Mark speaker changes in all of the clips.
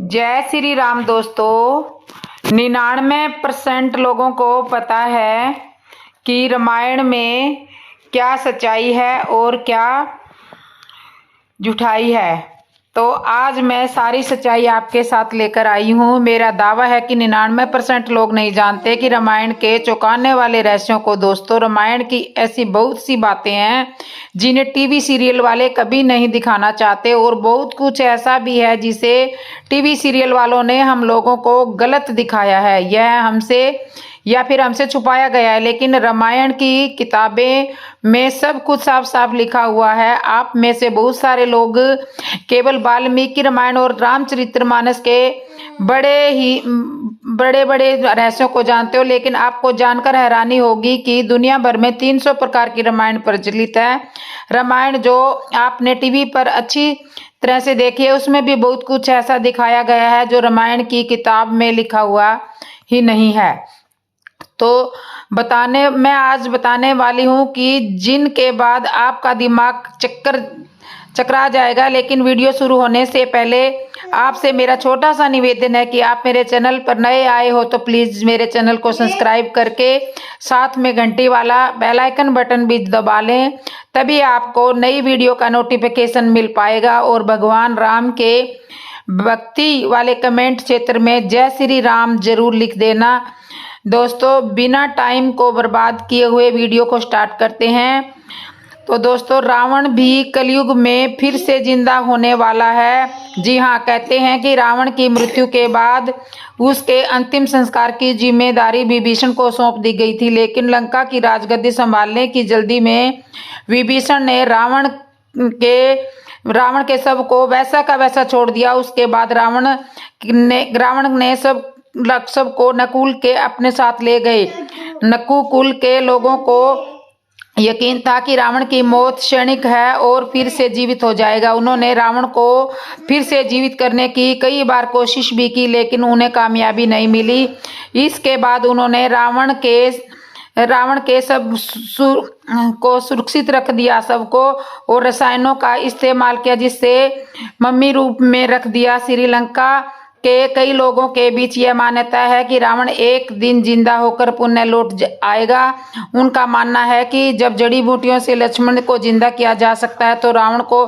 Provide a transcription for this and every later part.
Speaker 1: जय श्री राम दोस्तों। 99% लोगों को पता है कि रामायण में क्या सच्चाई है और क्या झूठाई है। तो आज मैं सारी सच्चाई आपके साथ लेकर आई हूँ। मेरा दावा है कि 99% लोग नहीं जानते कि रामायण के चौंकाने वाले रहस्यों को। दोस्तों, रामायण की ऐसी बहुत सी बातें हैं जिन्हें टीवी सीरियल वाले कभी नहीं दिखाना चाहते, और बहुत कुछ ऐसा भी है जिसे टीवी सीरियल वालों ने हम लोगों को गलत दिखाया है, यह हमसे छुपाया गया है। लेकिन रामायण की किताबें में सब कुछ साफ साफ लिखा हुआ है। आप में से बहुत सारे लोग केवल वाल्मीकि रामायण और रामचरितमानस के बड़े बड़े रहस्यों को जानते हो, लेकिन आपको जानकर हैरानी होगी कि दुनिया भर में 300 प्रकार की रामायण प्रचलित है। रामायण जो आपने टीवी पर अच्छी तरह से देखी है, उसमें भी बहुत कुछ ऐसा दिखाया गया है जो रामायण की किताब में लिखा हुआ ही नहीं है। तो मैं आज बताने वाली हूँ कि जिनके बाद आपका दिमाग चकरा जाएगा। लेकिन वीडियो शुरू होने से पहले आपसे मेरा छोटा सा निवेदन है कि आप मेरे चैनल पर नए आए हो तो प्लीज़ मेरे चैनल को सब्सक्राइब करके साथ में घंटी वाला बेल आइकन बटन भी दबा लें, तभी आपको नई वीडियो का नोटिफिकेशन मिल पाएगा। और भगवान राम के भक्ति वाले कमेंट क्षेत्र में जय श्री राम जरूर लिख देना। दोस्तों, बिना टाइम को बर्बाद किए हुए वीडियो को स्टार्ट करते हैं। तो दोस्तों, रावण भी कलयुग में फिर से जिंदा होने वाला है। जी हाँ, कहते हैं कि रावण की मृत्यु के बाद उसके अंतिम संस्कार की जिम्मेदारी विभीषण को सौंप दी गई थी, लेकिन लंका की राजगद्दी संभालने की जल्दी में विभीषण ने रावण के शव को वैसा का वैसा छोड़ दिया। उसके बाद रावण ने सब को नकुल के अपने साथ ले गए। नकुल के लोगों को यकीन था कि रावण की मौत क्षणिक है और फिर से जीवित हो जाएगा। उन्होंने रावण को फिर से जीवित करने की कई बार कोशिश भी की, लेकिन उन्हें कामयाबी नहीं मिली। इसके बाद उन्होंने रावण के सब को सुरक्षित रख दिया सबको, और रसायनों का इस्तेमाल किया जिससे मम्मी रूप में रख दिया। श्रीलंका के कई लोगों के बीच यह मान्यता है कि रावण एक दिन जिंदा होकर पुनः लौट आएगा। उनका मानना है कि जब जड़ी बूटियों से लक्ष्मण को जिंदा किया जा सकता है तो रावण को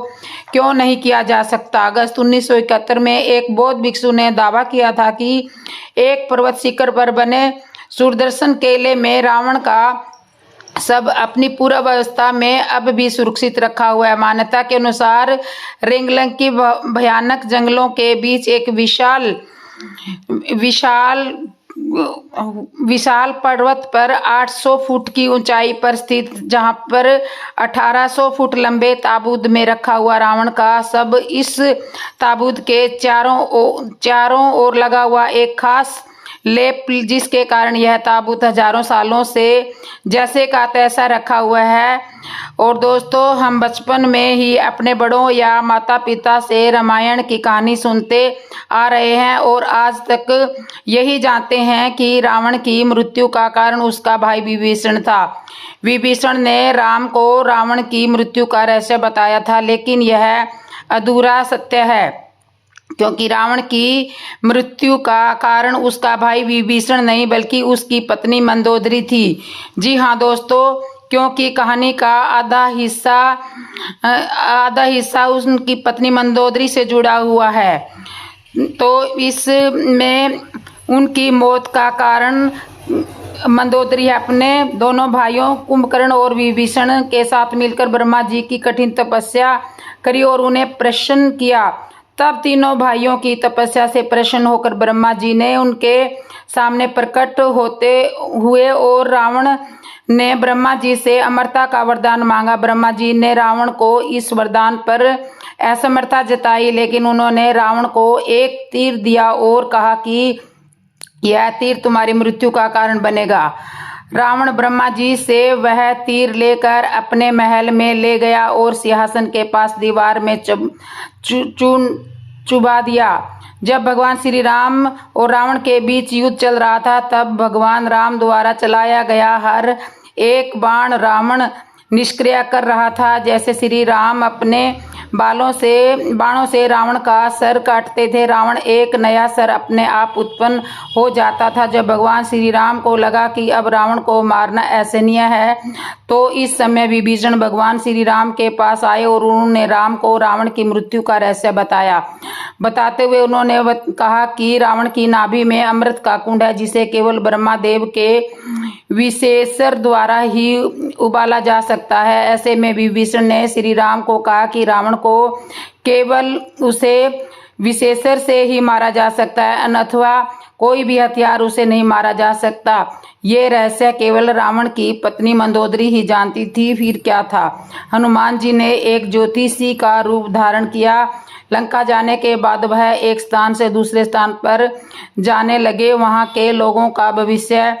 Speaker 1: क्यों नहीं किया जा सकता। अगस्त 1971 में एक बौद्ध भिक्षु ने दावा किया था कि एक पर्वत शिखर पर बने सुदर्शन किले में रावण का सब अपनी पूर्व अवस्था में अब भी सुरक्षित रखा हुआ है। मान्यता के अनुसार रेंगलंग की भयानक जंगलों के बीच एक विशाल पर्वत पर 800 फुट की ऊंचाई पर स्थित, जहां पर 1800 फुट लंबे ताबूत में रखा हुआ रावण का सब, इस ताबूत के चारों ओर लगा हुआ एक खास लेप, जिसके कारण यह ताबूत हजारों सालों से जैसे का तैसा रखा हुआ है। और दोस्तों, हम बचपन में ही अपने बड़ों या माता पिता से रामायण की कहानी सुनते आ रहे हैं और आज तक यही जानते हैं कि रावण की मृत्यु का कारण उसका भाई विभीषण था। विभीषण ने राम को रावण की मृत्यु का रहस्य बताया था, लेकिन यह अधूरा सत्य है, क्योंकि रावण की मृत्यु का कारण उसका भाई विभीषण नहीं बल्कि उसकी पत्नी मंदोदरी थी। जी हाँ दोस्तों, क्योंकि कहानी का आधा हिस्सा उनकी पत्नी मंदोदरी से जुड़ा हुआ है। तो इसमें उनकी मौत का कारण मंदोदरी अपने दोनों भाइयों कुंभकर्ण और विभीषण के साथ मिलकर ब्रह्मा जी की कठिन तपस्या करी और उन्हें प्रसन्न किया। तब तीनों भाइयों की तपस्या से प्रसन्न होकर ब्रह्मा जी ने उनके सामने प्रकट होते हुए और रावण ने ब्रह्मा जी से अमरता का वरदान मांगा। ब्रह्मा जी ने रावण को इस वरदान पर असमर्थता जताई, लेकिन उन्होंने रावण को एक तीर दिया और कहा कि यह तीर तुम्हारी मृत्यु का कारण बनेगा। रावण ब्रह्मा जी से वह तीर लेकर अपने महल में ले गया और सिंहासन के पास दीवार में चुभा दिया। जब भगवान श्री राम और रावण के बीच युद्ध चल रहा था, तब भगवान राम द्वारा चलाया गया हर एक बाण रावण निष्क्रिय कर रहा था। जैसे श्री राम अपने बाणों से रावण का सर काटते थे, रावण एक नया सर अपने आप उत्पन्न हो जाता था। जब भगवान श्री राम को लगा कि अब रावण को मारना असहनीय है, तो इस समय विभीषण भगवान श्री राम के पास आए और उन्होंने राम को रावण की मृत्यु का रहस्य बताया। बताते हुए उन्होंने कहा कि रावण की नाभि में अमृत का कुंड है, जिसे केवल ब्रह्मा देव के विशेषर द्वारा ही उबाला जा सकता है। ऐसे में विभीषण ने श्री राम को कहा कि रावण को केवल उसे विशेषर से ही मारा जा सकता है, अन्यथा कोई भी हथियार उसे नहीं मारा जा सकता। ये रहस्य केवल रावण की पत्नी मंदोदरी ही जानती थी। फिर क्या था? हनुमान जी ने एक ज्योतिषी का रूप धारण किया। लंका जाने के बाद वह एक स्थान से दूसरे स्थान पर जाने लगे, वहां के लोगों का भविष्य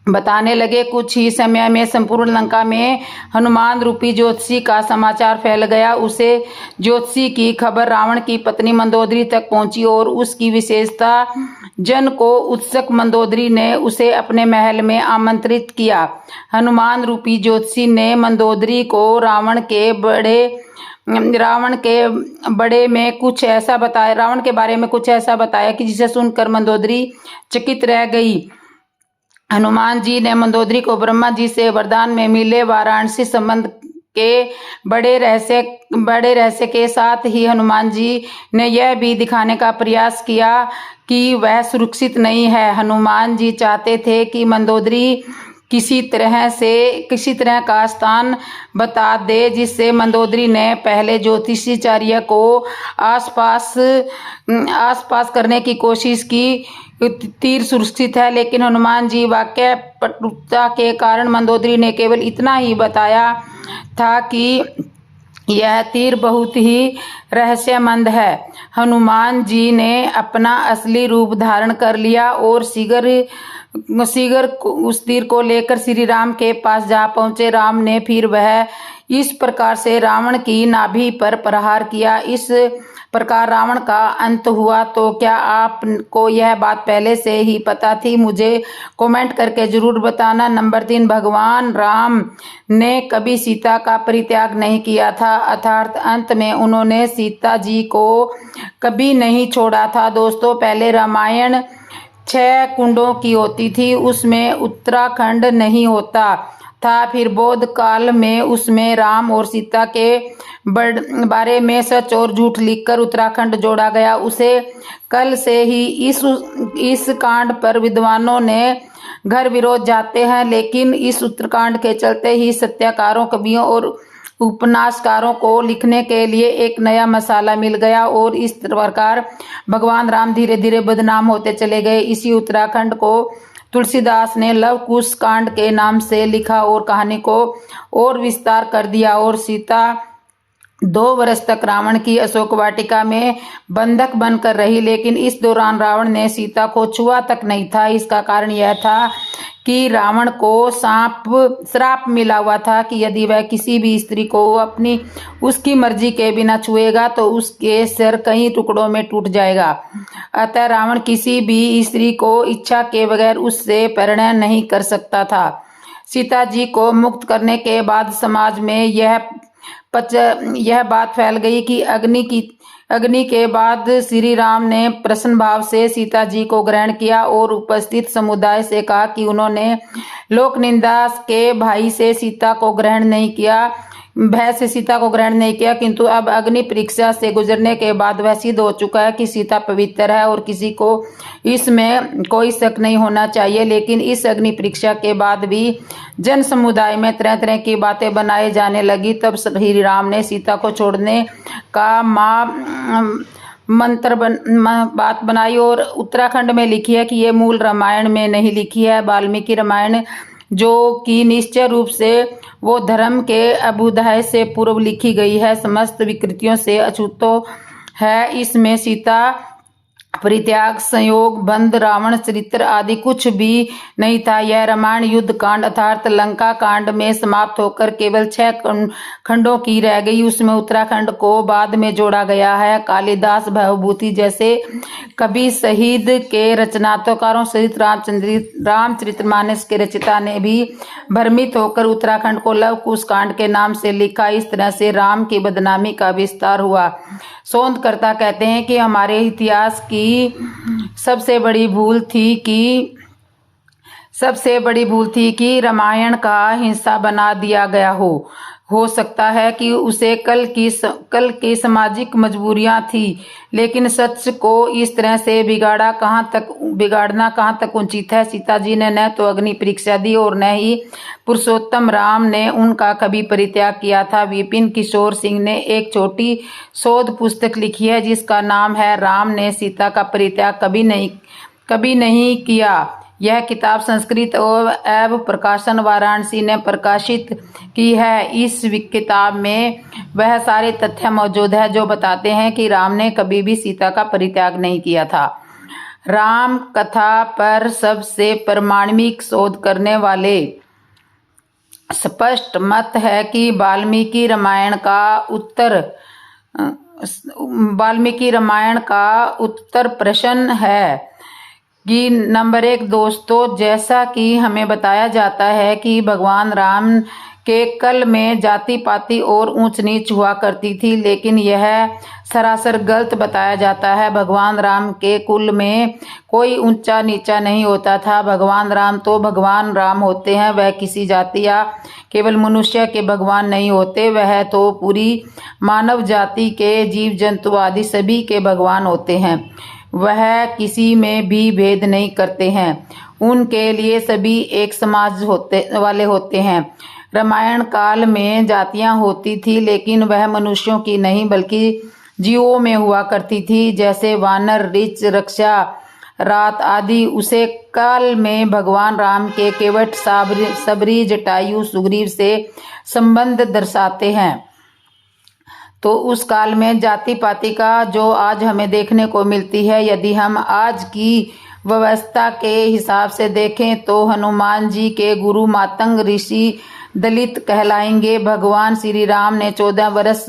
Speaker 1: बताने लगे। कुछ ही समय में संपूर्ण लंका में हनुमान रूपी ज्योतिषी का समाचार फैल गया। उसे ज्योतिषी की खबर रावण की पत्नी मंदोदरी तक पहुंची और उसकी विशेषता जन को उत्सुक मंदोदरी ने उसे अपने महल में आमंत्रित किया। हनुमान रूपी ज्योतिषी ने मंदोदरी को रावण के बारे में कुछ ऐसा बताया कि जिसे सुनकर मंदोदरी चकित रह गई। हनुमान जी ने मंदोदरी को ब्रह्मा जी से वरदान में मिले वाराणसी संबंध के बड़े रहस्य के साथ ही हनुमान जी ने यह भी दिखाने का प्रयास किया कि वह सुरक्षित नहीं है। हनुमान जी चाहते थे कि मंदोदरी किसी तरह का स्थान बता दे, जिससे मंदोदरी ने पहले ज्योतिषाचार्य को आसपास करने की कोशिश की। तीर सुरक्षित है, लेकिन हनुमान जी वाक्य पटुता के कारण मंदोदरी ने केवल इतना ही बताया था कि यह तीर बहुत ही रहस्यमंद है। हनुमान जी ने अपना असली रूप धारण कर लिया और शीघ्र उस तीर को लेकर श्री राम के पास जा पहुंचे। राम ने फिर वह इस प्रकार से रावण की नाभि पर प्रहार किया। इस प्रकार रावण का अंत हुआ। तो क्या आपको यह बात पहले से ही पता थी? मुझे कमेंट करके जरूर बताना। नंबर 3, भगवान राम ने कभी सीता का परित्याग नहीं किया था, अर्थात अंत में उन्होंने सीता जी को कभी नहीं छोड़ा था। दोस्तों, पहले रामायण 6 कुंडों की होती थी, उसमें उत्तराखंड नहीं होता था। फिर बौद्ध काल में उसमें राम और सीता के बारे में सच और झूठ लिखकर उत्तराखंड जोड़ा गया। उसे कल से ही इस कांड पर विद्वानों ने घर विरोध जाते हैं, लेकिन इस उत्तरकांड के चलते ही साहित्यकारों, कवियों और उपन्यासकारों को लिखने के लिए एक नया मसाला मिल गया और इस प्रकार भगवान राम धीरे धीरे बदनाम होते चले गए। इसी उत्तराखंड को तुलसीदास ने लव कुश कांड के नाम से लिखा और कहानी को और विस्तार कर दिया। और सीता 2 वर्ष तक रावण की अशोक वाटिका में बंधक बनकर रही, लेकिन इस दौरान रावण ने सीता को छुआ तक नहीं था। इसका कारण यह था कि रावण को श्राप मिला हुआ था कि यदि वह किसी भी स्त्री को उसकी मर्जी के बिना छुएगा तो उसके सिर कई टुकड़ों में टूट जाएगा। अतः रावण किसी भी स्त्री को इच्छा के बगैर उससे परिणय नहीं कर सकता था। सीता जी को मुक्त करने के बाद समाज में यह बात फैल गई कि अग्नि के बाद श्री राम ने प्रसन्न भाव से सीता जी को ग्रहण किया और उपस्थित समुदाय से कहा कि उन्होंने लोक निंदा के भय से सीता को ग्रहण नहीं किया, किंतु अब अग्नि परीक्षा से गुजरने के बाद वह सिद्ध हो चुका है कि सीता पवित्र है और किसी को इसमें कोई शक नहीं होना चाहिए। लेकिन इस अग्नि परीक्षा के बाद भी जन समुदाय में तरह तरह की बातें बनाई जाने लगी। तब श्री राम ने सीता को छोड़ने का बात बनाई और उत्तराखंड में लिखी है कि ये मूल रामायण में नहीं लिखी है। वाल्मीकि रामायण, जो कि निश्चय रूप से वो धर्म के अभ्युदय से पूर्व लिखी गई है, समस्त विकृतियों से अछूतो है। इसमें सीता परित्याग, संयोग, बंध, रावण चरित्र आदि कुछ भी नहीं था। यह रामायण युद्ध कांड अर्थात लंका कांड में समाप्त होकर केवल 6 खंडों की रह गई। उसमें उत्तराखंड को बाद में जोड़ा गया है। कालिदास, भवभूति जैसे कवि शहीद के रचनाकारों सहित रामचरितमानस के रचयिता ने भी भ्रमित होकर उत्तराखंड को लव कुश कांड के नाम से लिखा। इस तरह से राम की बदनामी का विस्तार हुआ। शोधकर्ता कहते हैं कि हमारे इतिहास की सबसे बड़ी भूल थी कि रामायण का हिस्सा बना दिया गया हो सकता है कि उसे कल की सामाजिक मजबूरियां थी, लेकिन सच को इस तरह से बिगाड़ना कहाँ तक उचित है। सीता जी ने न तो अग्नि परीक्षा दी और न ही पुरुषोत्तम राम ने उनका कभी परित्याग किया था। विपिन किशोर सिंह ने एक छोटी शोध पुस्तक लिखी है जिसका नाम है राम ने सीता का परित्याग कभी नहीं किया। यह किताब संस्कृत एवं प्रकाशन वाराणसी ने प्रकाशित की है। इस किताब में वह सारे तथ्य मौजूद है जो बताते हैं कि राम ने कभी भी सीता का परित्याग नहीं किया था। राम कथा पर सबसे प्रामाणिक शोध करने वाले स्पष्ट मत है कि वाल्मीकि रामायण का उत्तर प्रश्न है कि नंबर 1 दोस्तों, जैसा कि हमें बताया जाता है कि भगवान राम के कल में जाति पाति और ऊंच नीच हुआ करती थी, लेकिन यह सरासर गलत बताया जाता है। भगवान राम के कुल में कोई ऊंचा नीचा नहीं होता था। भगवान राम तो भगवान राम होते हैं। वह किसी जाति या केवल मनुष्य के भगवान नहीं होते, वह तो पूरी मानव जाति के जीव जंतु आदि सभी के भगवान होते हैं। वह किसी में भी भेद नहीं करते हैं। उनके लिए सभी एक समाज वाले होते हैं। रामायण काल में जातियां होती थी, लेकिन वह मनुष्यों की नहीं बल्कि जीवों में हुआ करती थी, जैसे वानर, ऋच, रक्षा, रात आदि। उसे काल में भगवान राम के केवट, सबरी, जटायु, सुग्रीव से संबंध दर्शाते हैं। तो उस काल में जाति पाति का जो आज हमें देखने को मिलती है, यदि हम आज की व्यवस्था के हिसाब से देखें तो हनुमान जी के गुरु मातंग ऋषि दलित कहलाएंगे। भगवान श्री राम ने 14 वर्ष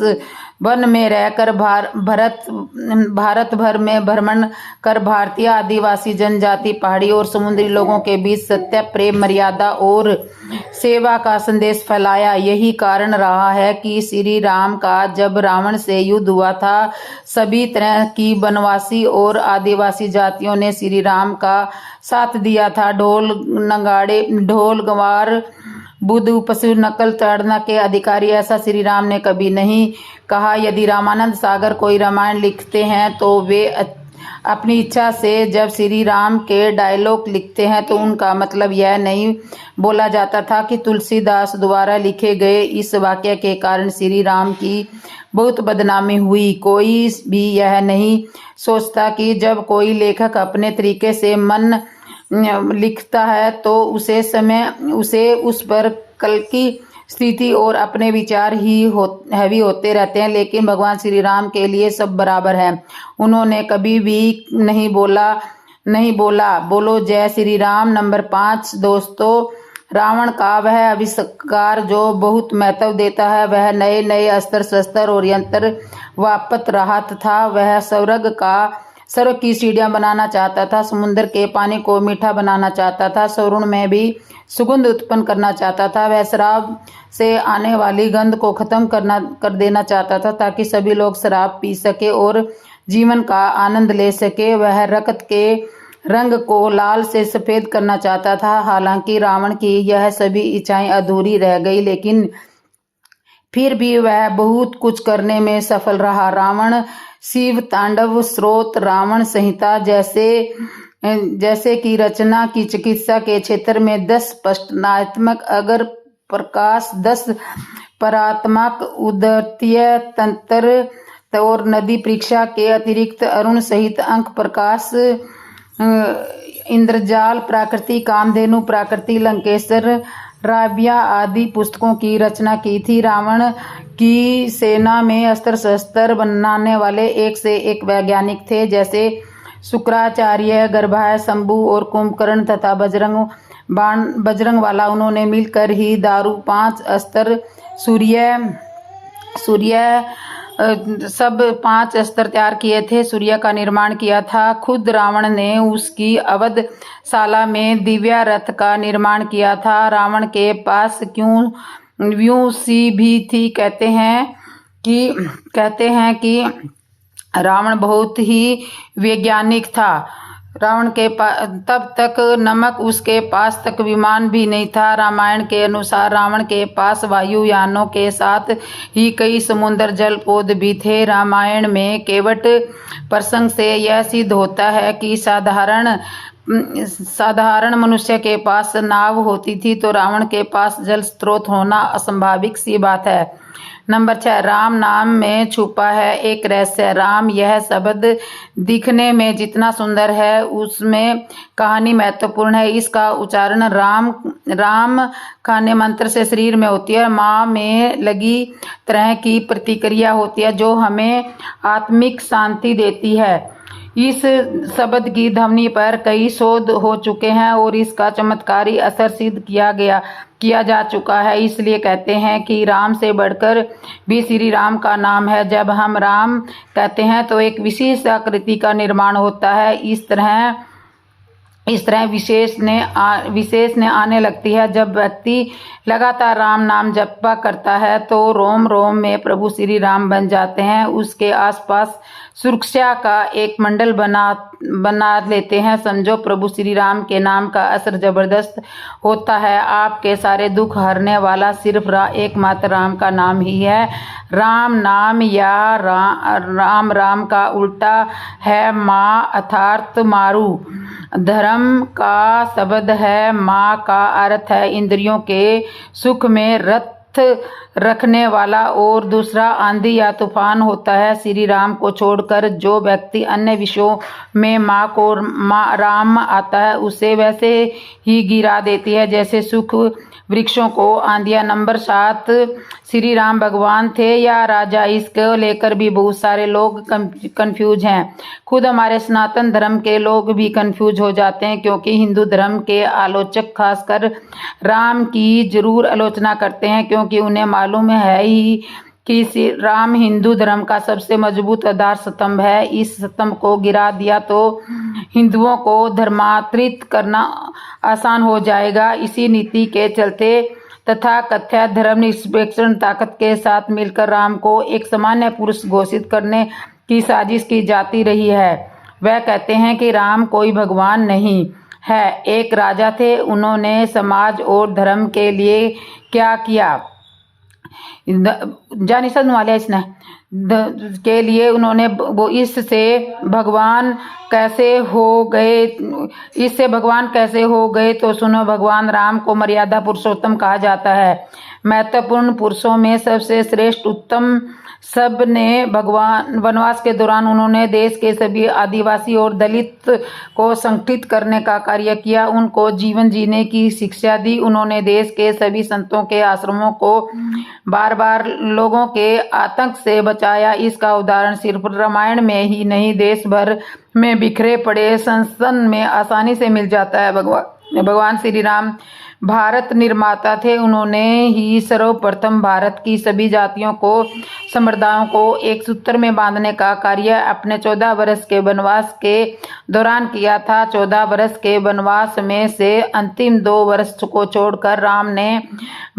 Speaker 1: वन में रहकर भारत भर में भ्रमण कर भारतीय आदिवासी जनजाति, पहाड़ी और समुद्री लोगों के बीच सत्य, प्रेम, मर्यादा और सेवा का संदेश फैलाया। यही कारण रहा है कि श्री राम का जब रावण से युद्ध हुआ था, सभी तरह की वनवासी और आदिवासी जातियों ने श्री राम का साथ दिया था। ढोल गंवार, बुद्ध, पशु, नकल चढ़ना के अधिकारी, ऐसा श्री राम ने कभी नहीं कहा। यदि रामानंद सागर कोई रामायण लिखते हैं तो वे अपनी इच्छा से जब श्री राम के डायलॉग लिखते हैं तो उनका मतलब यह नहीं बोला जाता था कि तुलसीदास द्वारा लिखे गए इस वाक्य के कारण श्री राम की बहुत बदनामी हुई। कोई भी यह नहीं सोचता कि जब कोई लेखक अपने तरीके से मन लिखता है तो उसे उस पर कल की स्थिति और अपने विचार ही हैवी होते रहते हैं, लेकिन भगवान श्री राम के लिए सब बराबर है। उन्होंने कभी भी नहीं बोला बोलो जय श्री राम। नंबर 5 दोस्तों, रावण का वह आविष्कार जो बहुत महत्व देता है, वह नए नए अस्त्र शस्त्र और यंत्र वापत रहा था। वह स्वर्ग की सीढ़ियां बनाना चाहता था, समुद्र के पानी को मीठा बनाना चाहता था, स्वर्ण में भी सुगंध उत्पन्न करना चाहता था। वह शराब से आने वाली गंध को खत्म कर देना चाहता था ताकि सभी लोग शराब पी सके और जीवन का आनंद ले सके। वह रक्त के रंग को लाल से सफेद करना चाहता था। हालांकि रावण की यह सभी इच्छाएं अधूरी रह गई, लेकिन फिर भी वह बहुत कुछ करने में सफल रहा। रावण शिव तांडव स्रोत, रावण संहिता जैसे की रचना की चिकित्सा के क्षेत्र में 10 स्पष्टनात्मक अगर प्रकाश, 10 परात्मक उदतीय तंत्र और नदी परीक्षा के अतिरिक्त अरुण सहित अंक प्रकाश, इंद्रजाल, प्राकृति, कामधेनु, प्राकृति, लंकेश्वर, राबिया आदि पुस्तकों की रचना की थी। रावण की सेना में अस्त्र शस्त्र बनाने वाले एक से एक वैज्ञानिक थे, जैसे शुक्राचार्य, गर्भाय, शंभु और कुंभकर्ण तथा बजरंग वाला, उन्होंने मिलकर ही दारू, 5 अस्त्र, सूर्य सब 5 अस्त्र तैयार किए थे, सूर्य का निर्माण किया था। खुद रावण ने उसकी अवधशाला में दिव्या रथ का निर्माण किया था। रावण के पास क्यों सी भी थी। कहते हैं कि रावण बहुत ही वैज्ञानिक था। रावण के पास तब तक नमक, उसके पास तक विमान भी नहीं था। रामायण के अनुसार रावण के पास वायुयानों के साथ ही कई समुद्र जल पौध भी थे। रामायण में केवट प्रसंग से यह सिद्ध होता है कि साधारण मनुष्य के पास नाव होती थी तो रावण के पास जल स्रोत होना असंभाविक सी बात है। नंबर 6, राम नाम में छुपा है एक रहस्य। राम यह शब्द दिखने में जितना सुंदर है उसमें कहानी महत्वपूर्ण है। इसका उच्चारण राम खाने मंत्र से शरीर में होती है। माँ में लगी तरह की प्रतिक्रिया होती है जो हमें आत्मिक शांति देती है। इस शब्द की ध्वनि पर कई शोध हो चुके हैं और इसका चमत्कारी असर सिद्ध किया जा चुका है। इसलिए कहते हैं कि राम से बढ़कर भी श्री राम का नाम है। जब हम राम कहते हैं तो एक विशेष आकृति का निर्माण होता है। इस तरह विशेष ने आने लगती है। जब व्यक्ति लगातार राम नाम जपा करता है तो रोम रोम में प्रभु श्री राम बन जाते हैं। उसके आसपास सुरक्षा का एक मंडल बना लेते हैं। समझो प्रभु श्री राम के नाम का असर जबरदस्त होता है। आपके सारे दुख हरने वाला सिर्फ एकमात्र राम का नाम ही है। राम नाम या राम का उल्टा है माँ अर्थात मारू। धर्म का शब्द है, माँ का अर्थ है इंद्रियों के सुख में रत रखने वाला और दूसरा आंधी या तूफान होता है। श्री राम को छोड़कर जो व्यक्ति अन्य विषयों में राम आता है उसे वैसे ही गिरा देती है जैसे सुख वृक्षों को आंधियां। नंबर 7, श्री राम भगवान थे या राजा, इसको लेकर भी बहुत सारे लोग कंफ्यूज हैं। खुद हमारे सनातन धर्म के लोग भी कंफ्यूज हो जाते हैं क्योंकि हिंदू धर्म के आलोचक खासकर राम की जरूर आलोचना करते हैं क्योंकि उन्हें मालूम है ही कि राम हिंदू धर्म का सबसे मजबूत आधार स्तंभ है। इस स्तंभ को गिरा दिया तो हिंदुओं को धर्मांतरित करना आसान हो जाएगा। इसी नीति के चलते तथा कथित धर्मनिरपेक्ष ताकत के साथ मिलकर राम को एक सामान्य पुरुष घोषित करने की साजिश की जाती रही है। वह कहते हैं कि राम कोई भगवान नहीं है, एक राजा थे। उन्होंने समाज और धर्म के लिए क्या किया के लिए उन्होंने इससे भगवान कैसे हो गए तो सुनो। भगवान राम को मर्यादा पुरुषोत्तम कहा जाता है। महत्वपूर्ण पुरुषों में सबसे श्रेष्ठ उत्तम सब ने भगवान वनवास के दौरान उन्होंने देश के सभी आदिवासी और दलित को संगठित करने का कार्य किया, उनको जीवन जीने की शिक्षा दी। उन्होंने देश के सभी संतों के आश्रमों को बार बार लोगों के आतंक से बचाया। इसका उदाहरण सिर्फ रामायण में ही नहीं देश भर में बिखरे पड़े संसन में आसानी से मिल जाता है। भगवान श्री राम भारत निर्माता थे। उन्होंने ही सर्वप्रथम भारत की सभी जातियों को संप्रदायों को एक सूत्र में बांधने का कार्य अपने 14 वर्ष के वनवास के दौरान किया था। 14 वर्ष के वनवास में से अंतिम 2 वर्ष को छोड़कर राम ने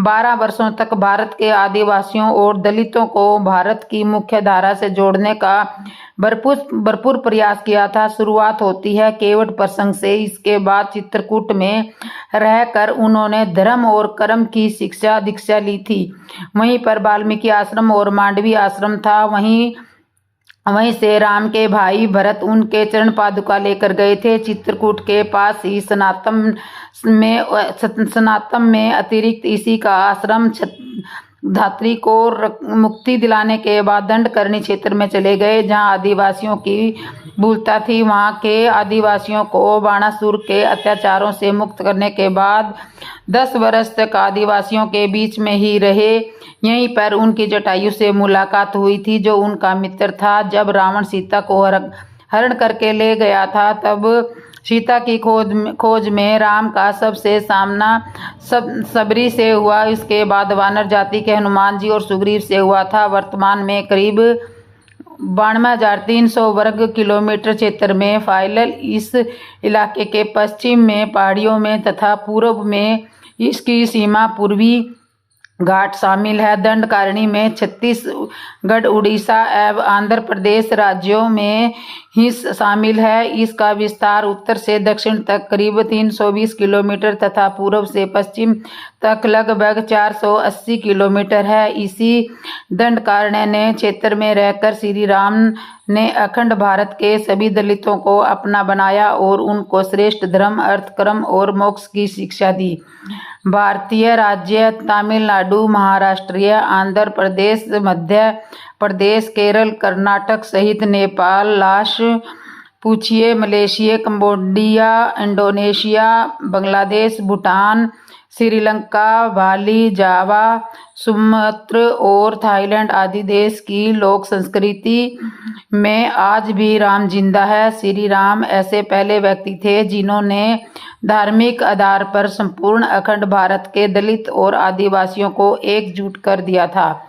Speaker 1: 12 वर्षों तक भारत के आदिवासियों और दलितों को भारत की मुख्य धारा से जोड़ने का भरपूर प्रयास किया था। शुरुआत होती है केवट प्रसंग से। इसके बाद चित्रकूट में रहकर उन्होंने धर्म और कर्म की दीक्षा ली थी। वहीं पर वाल्मीकि आश्रम और मांडवी आश्रम था। वहीं से राम के भाई भरत उनके चरण पादुका लेकर गए थे। चित्रकूट के पास ही सनातम में अतिरिक्त इसी का आश्रम धात्री को मुक्ति दिलाने के बाद दंडकर्णी क्षेत्र में चले गए जहां आदिवासियों की भूलता थी। वहां के आदिवासियों को बाणासुर के अत्याचारों से मुक्त करने के बाद 10 वर्ष तक आदिवासियों के बीच में ही रहे। यहीं पर उनकी जटायु से मुलाकात हुई थी जो उनका मित्र था। जब रावण सीता को हरण करके ले गया था। तब सीता की खोज में राम का सबसे सामना सबरी से हुआ। इसके बाद वानर जाति के हनुमान जी और सुग्रीव से हुआ था। वर्तमान में करीब 92,300 वर्ग किलोमीटर क्षेत्र में फैलल इस इलाके के पश्चिम में पहाड़ियों में तथा पूर्व में इसकी सीमा पूर्वी घाट शामिल है। दंडकारणी में छत्तीसगढ़, उड़ीसा एवं आंध्र प्रदेश राज्यों में हिस्स शामिल है। इसका विस्तार उत्तर से दक्षिण तक करीब 320 किलोमीटर तथा पूर्व से पश्चिम तक लगभग 480 किलोमीटर है। इसी दंडकारण्य क्षेत्र में रहकर श्री राम ने अखंड भारत के सभी दलितों को अपना बनाया और उनको श्रेष्ठ धर्म, अर्थ, कर्म और मोक्ष की शिक्षा दी। भारतीय राज्य तमिलनाडु, महाराष्ट्र, आंध्र प्रदेश, मध्य प्रदेश, केरल, कर्नाटक सहित नेपाल, लाओस, पूछिए, Malaysia, Cambodia, Indonesia, Bangladesh, Bhutan, Sri Lanka, Bali, Java, Sumatra और थाईलैंड आदि देश की लोक संस्कृति में आज भी राम जिंदा है। श्री राम ऐसे पहले व्यक्ति थे जिन्होंने धार्मिक आधार पर संपूर्ण अखंड भारत के दलित और आदिवासियों को एकजुट कर दिया था।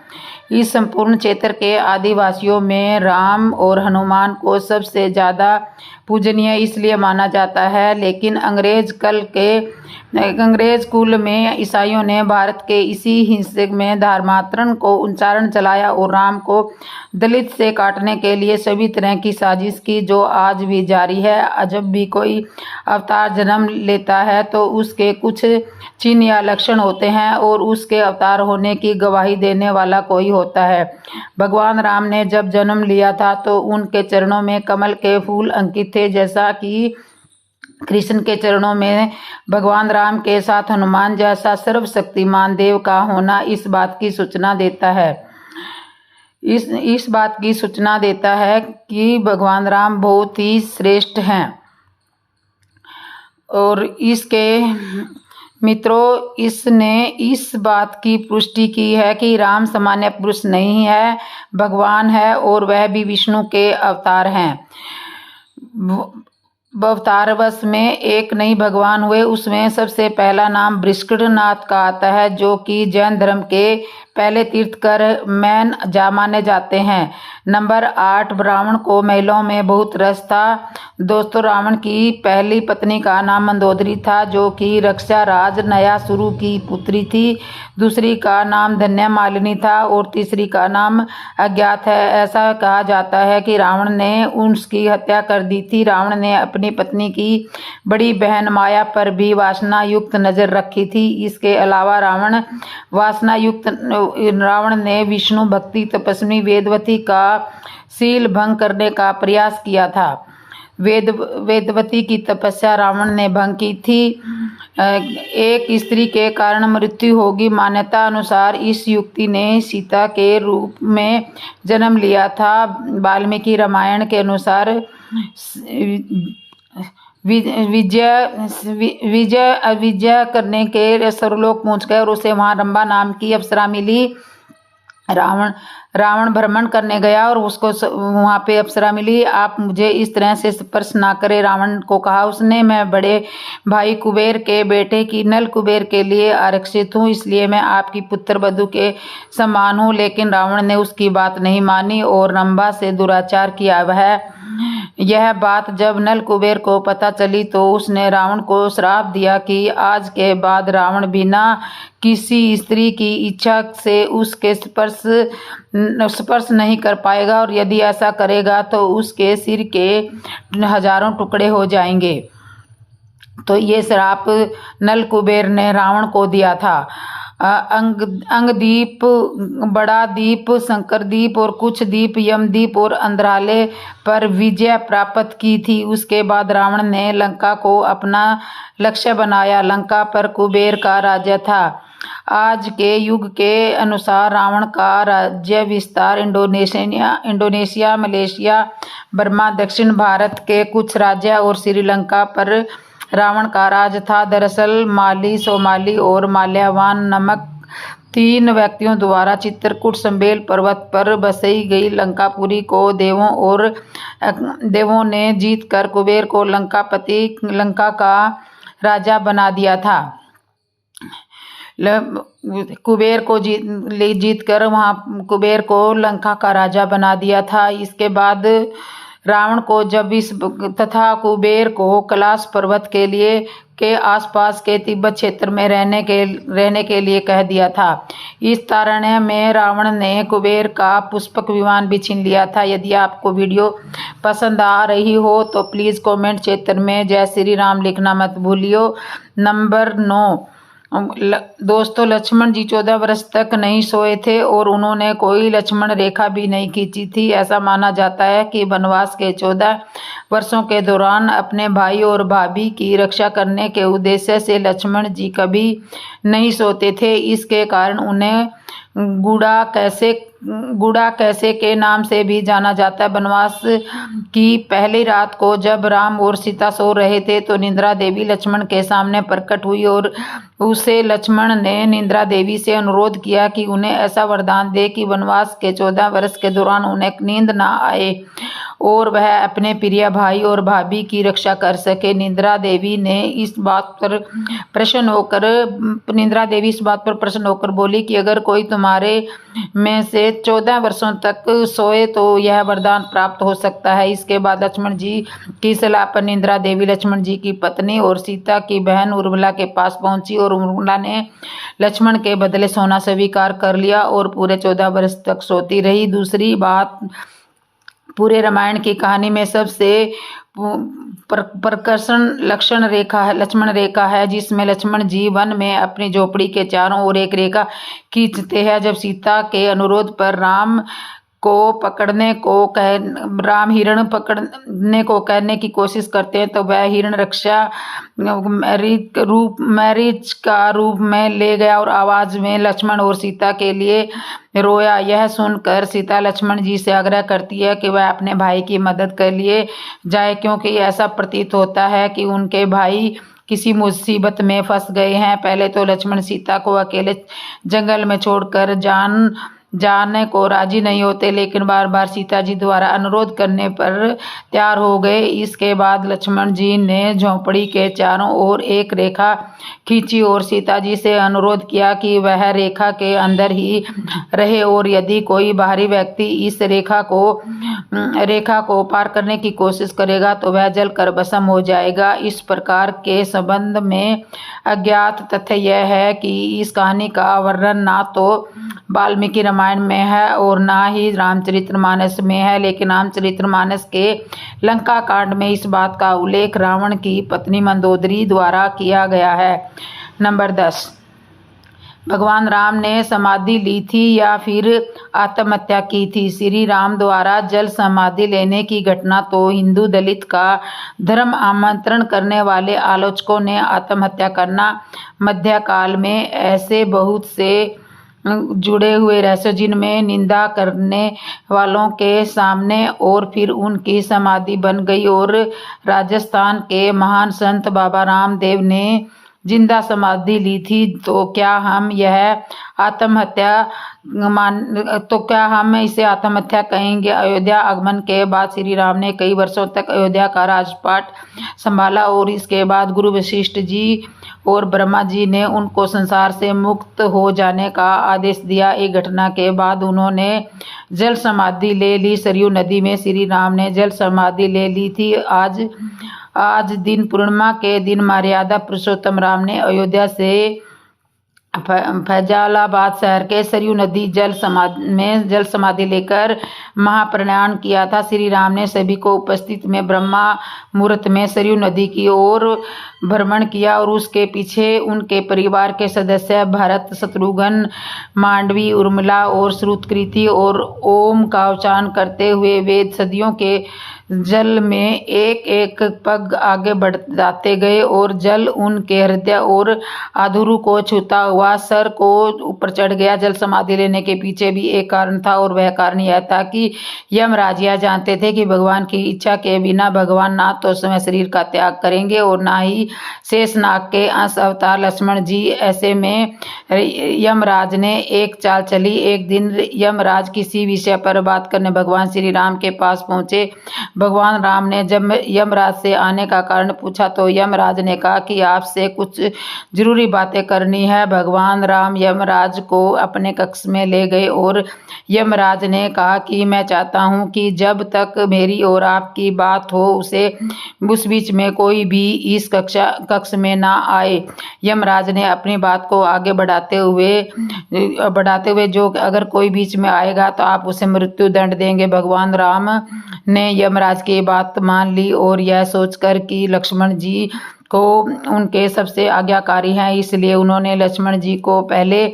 Speaker 1: इस संपूर्ण क्षेत्र के आदिवासियों में राम और हनुमान को सबसे ज़्यादा पूजनीय इसलिए माना जाता है। लेकिन अंग्रेज कुल में ईसाइयों ने भारत के इसी हिस्से में धर्मांतरण को उच्चारण चलाया और राम को दलित से काटने के लिए सभी तरह की साजिश की, जो आज भी जारी है। जब भी कोई अवतार जन्म लेता है तो उसके कुछ चिन्ह या लक्षण होते हैं और उसके अवतार होने की गवाही देने वाला कोई होता है। भगवान राम ने जब जन्म लिया था तो उनके चरणों में कमल के फूल अंकित थे, जैसा कि कृष्ण के चरणों में भगवान राम के साथ हनुमान जैसा सर्वशक्तिमान देव का होना इस बात की सूचना देता है कि भगवान राम बहुत ही श्रेष्ठ हैं। और इसके मित्रों, इसने इस बात की पुष्टि की है कि राम सामान्य पुरुष नहीं है, भगवान है और वह भी विष्णु के अवतार हैं। अवतारवश में एक नहीं भगवान हुए। उसमें सबसे पहला नाम बृहस्पतिनाथ का आता है, जो कि जैन धर्म के पहले तीर्थकर माने जाते हैं। नंबर 8, रावण को महिलाओं में बहुत रस था। दोस्तों, रावण की पहली पत्नी का नाम मंदोदरी था, जो कि रक्षा राज नयासुरु की पुत्री थी। दूसरी का नाम धन्य मालिनी था और तीसरी का नाम अज्ञात है। ऐसा कहा जाता है कि रावण ने उसकी हत्या कर दी थी। रावण ने अपनी पत्नी की बड़ी बहन माया पर भी वासना युक्त नजर रखी थी। इसके अलावा रावण ने विष्णु भक्ति तपस्वी वेदवती का शील भंग करने का प्रयास किया था। वेदवती की तपस्या रावण ने भंग की थी। एक स्त्री के कारण मृत्यु होगी। मान्यता अनुसार इस युवती ने सीता के रूप में जन्म लिया था। वाल्मीकि रामायण के अनुसार विजय करने के सर्वलोक पहुंच गए और उसे वहां रंभा नाम की अप्सरा मिली। रावण भ्रमण करने गया और उसको वहां पे अप्सरा मिली। आप मुझे इस तरह से स्पर्श ना करे, रावण को कहा उसने। मैं बड़े भाई कुबेर के बेटे की नल कुबेर के लिए आरक्षित हूँ, इसलिए मैं आपकी पुत्र वधू के समान हूँ। लेकिन रावण ने उसकी बात नहीं मानी और रंभा से दुराचार किया। यह बात जब नल कुबेर को पता चली तो उसने रावण को श्राप दिया कि आज के बाद रावण बिना किसी स्त्री की इच्छा से उसके स्पर्श नहीं कर पाएगा और यदि ऐसा करेगा तो उसके सिर के हजारों टुकड़े हो जाएंगे। तो ये श्राप नल कुबेर ने रावण को दिया था। अंगदीप, बड़ा दीप, शंकर दीप और कुछ दीप यमदीप और अंधराले पर विजय प्राप्त की थी। उसके बाद रावण ने लंका को अपना लक्ष्य बनाया। लंका पर कुबेर का राज्य था। आज के युग के अनुसार रावण का राज्य विस्तार इंडोनेशिया, मलेशिया, बर्मा, दक्षिण भारत के कुछ राज्य और श्रीलंका पर रावण का राज था। दरअसल माली, सोमाली और माल्यावान नामक 3 व्यक्तियों द्वारा चित्रकूट संबेल पर्वत पर बसाई गई लंकापुरी को देवों ने जीतकर कुबेर को लंका का राजा बना दिया था। कुबेर को जीतकर वहाँ कुबेर को लंका का राजा बना दिया था। इसके बाद रावण को जब तथा कुबेर को कैलाश पर्वत के आसपास के तिब्बत क्षेत्र में रहने के लिए कह दिया था। इस तारण्य में रावण ने कुबेर का पुष्पक विमान भी छीन लिया था। यदि आपको वीडियो पसंद आ रही हो तो प्लीज़ कमेंट क्षेत्र में जय श्री राम लिखना मत भूलियो। नंबर 9, दोस्तों, लक्ष्मण जी 14 वर्ष तक नहीं सोए थे और उन्होंने कोई लक्ष्मण रेखा भी नहीं खींची थी। ऐसा माना जाता है कि वनवास के 14 वर्षों के दौरान अपने भाई और भाभी की रक्षा करने के उद्देश्य से लक्ष्मण जी कभी नहीं सोते थे। इसके कारण उन्हें गुड़ा कैसे के नाम से भी जाना जाता है। वनवास की पहली रात को जब राम और सीता सो रहे थे तो निद्रा देवी लक्ष्मण के सामने प्रकट हुई और उसे लक्ष्मण ने निद्रा देवी से अनुरोध किया कि उन्हें ऐसा वरदान दे कि वनवास के 14 वर्ष के दौरान उन्हें नींद ना आए और वह अपने प्रिय भाई और भाभी की रक्षा कर सके। निद्रा देवी इस बात पर प्रसन्न होकर बोली कि अगर कोई तुम्हारे में से 14 वर्षों तक सोए तो यह वरदान प्राप्त हो सकता है। इसके बाद लक्ष्मण जी की सलाह पर निद्रा देवी लक्ष्मण जी की पत्नी और सीता की बहन उर्मिला के पास पहुंची और उर्मिला ने लक्ष्मण के बदले सोना स्वीकार कर लिया और पूरे 14 वर्ष तक सोती रही। दूसरी बात, पूरे रामायण की कहानी में सबसे प्रकर्षण लक्ष्मण रेखा है, जिसमें लक्ष्मण जी वन में अपनी झोपड़ी के चारों ओर एक रेखा खींचते हैं। जब सीता के अनुरोध पर राम हिरण पकड़ने को कहने की कोशिश करते हैं तो वह हिरण रक्षा मैरिज का रूप में ले गया और आवाज में लक्ष्मण और सीता के लिए रोया। यह सुनकर सीता लक्ष्मण जी से आग्रह करती है कि वह अपने भाई की मदद के लिए जाए, क्योंकि ऐसा प्रतीत होता है कि उनके भाई किसी मुसीबत में फंस गए हैं। पहले तो लक्ष्मण सीता को अकेले जंगल में छोड़कर जाने को राजी नहीं होते, लेकिन बार बार सीता जी द्वारा अनुरोध करने पर तैयार हो गए। इसके बाद लक्ष्मण जी ने झोंपड़ी के चारों ओर एक रेखा खींची और सीता जी से अनुरोध किया कि वह रेखा के अंदर ही रहे और यदि कोई बाहरी व्यक्ति इस रेखा को पार करने की कोशिश करेगा तो वह जलकर भस्म हो जाएगा। इस प्रकार के संबंध में अज्ञात तथ्य यह है कि इस कहानी का वर्णन ना तो वाल्मीकि रामायण में है और ना ही रामचरितमानस में है, लेकिन रामचरितमानस के लंका कांड में इस बात का उल्लेख रावण की पत्नी मंदोदरी द्वारा किया गया है। नंबर 10, भगवान राम ने समाधि ली थी या फिर आत्महत्या की थी? श्री राम द्वारा जल समाधि लेने की घटना तो हिंदू दलित का धर्म आमंत्रण करने वाले आलोचकों ने आत्महत्या करना मध्यकाल में ऐसे बहुत से जुड़े हुए रहस्य जिनमें निंदा करने वालों के सामने और फिर उनकी समाधि बन गई। और राजस्थान के महान संत बाबा रामदेव ने जिंदा समाधि ली थी, तो क्या हम इसे आत्महत्या कहेंगे? अयोध्या आगमन के बाद श्री राम ने कई वर्षों तक अयोध्या का राजपाट संभाला और इसके बाद गुरु वशिष्ठ जी और ब्रह्मा जी ने उनको संसार से मुक्त हो जाने का आदेश दिया। एक घटना के बाद उन्होंने जल समाधि ले ली। सरयू नदी में श्री राम ने जल समाधि ले ली थी। आज दिन पूर्णिमा के दिन मर्यादा पुरुषोत्तम राम ने अयोध्या से फैजालाबाद शहर के सरयू नदी जल समाधि लेकर महाप्रयाण किया था। श्री राम ने सभी को उपस्थित में ब्रह्मा मुहूर्त में सरयू नदी की ओर भ्रमण किया और उसके पीछे उनके परिवार के सदस्य भरत, शत्रुघ्न, मांडवी, उर्मिला और श्रुतकृति और ओम का उच्चारण करते हुए वेद जल में एक एक पग आगे बढ़ाते गए और जल उनके हृदय और अधूरू को छूता हुआ सर को ऊपर चढ़ गया। जल समाधि लेने के पीछे भी एक कारण था और वह कारण यह था कि यमराज यह जानते थे कि भगवान की इच्छा के बिना भगवान ना तो स्वयं शरीर का त्याग करेंगे और ना ही शेषनाग के अंश अवतार लक्ष्मण जी। ऐसे में यमराज ने एक चाल चली। एक दिन यमराज किसी विषय पर बात करने भगवान श्री राम के पास पहुंचे। भगवान राम ने जब यमराज से आने का कारण पूछा तो यमराज ने कहा कि आपसे कुछ जरूरी बातें करनी है। भगवान राम यमराज को अपने कक्ष में ले गए और यमराज ने कहा कि मैं चाहता हूं कि जब तक मेरी और आपकी बात हो उस बीच में कोई भी इस कक्ष में ना आए। यमराज ने अपनी बात को आगे बढ़ाते हुए जो अगर कोई बीच में आएगा तो आप उसे मृत्यु दंड देंगे। भगवान राम ने यमराज की बात मान ली और यह सोचकर कि लक्ष्मण जी को उनके सबसे आज्ञाकारी हैं, इसलिए उन्होंने लक्ष्मण जी को पहले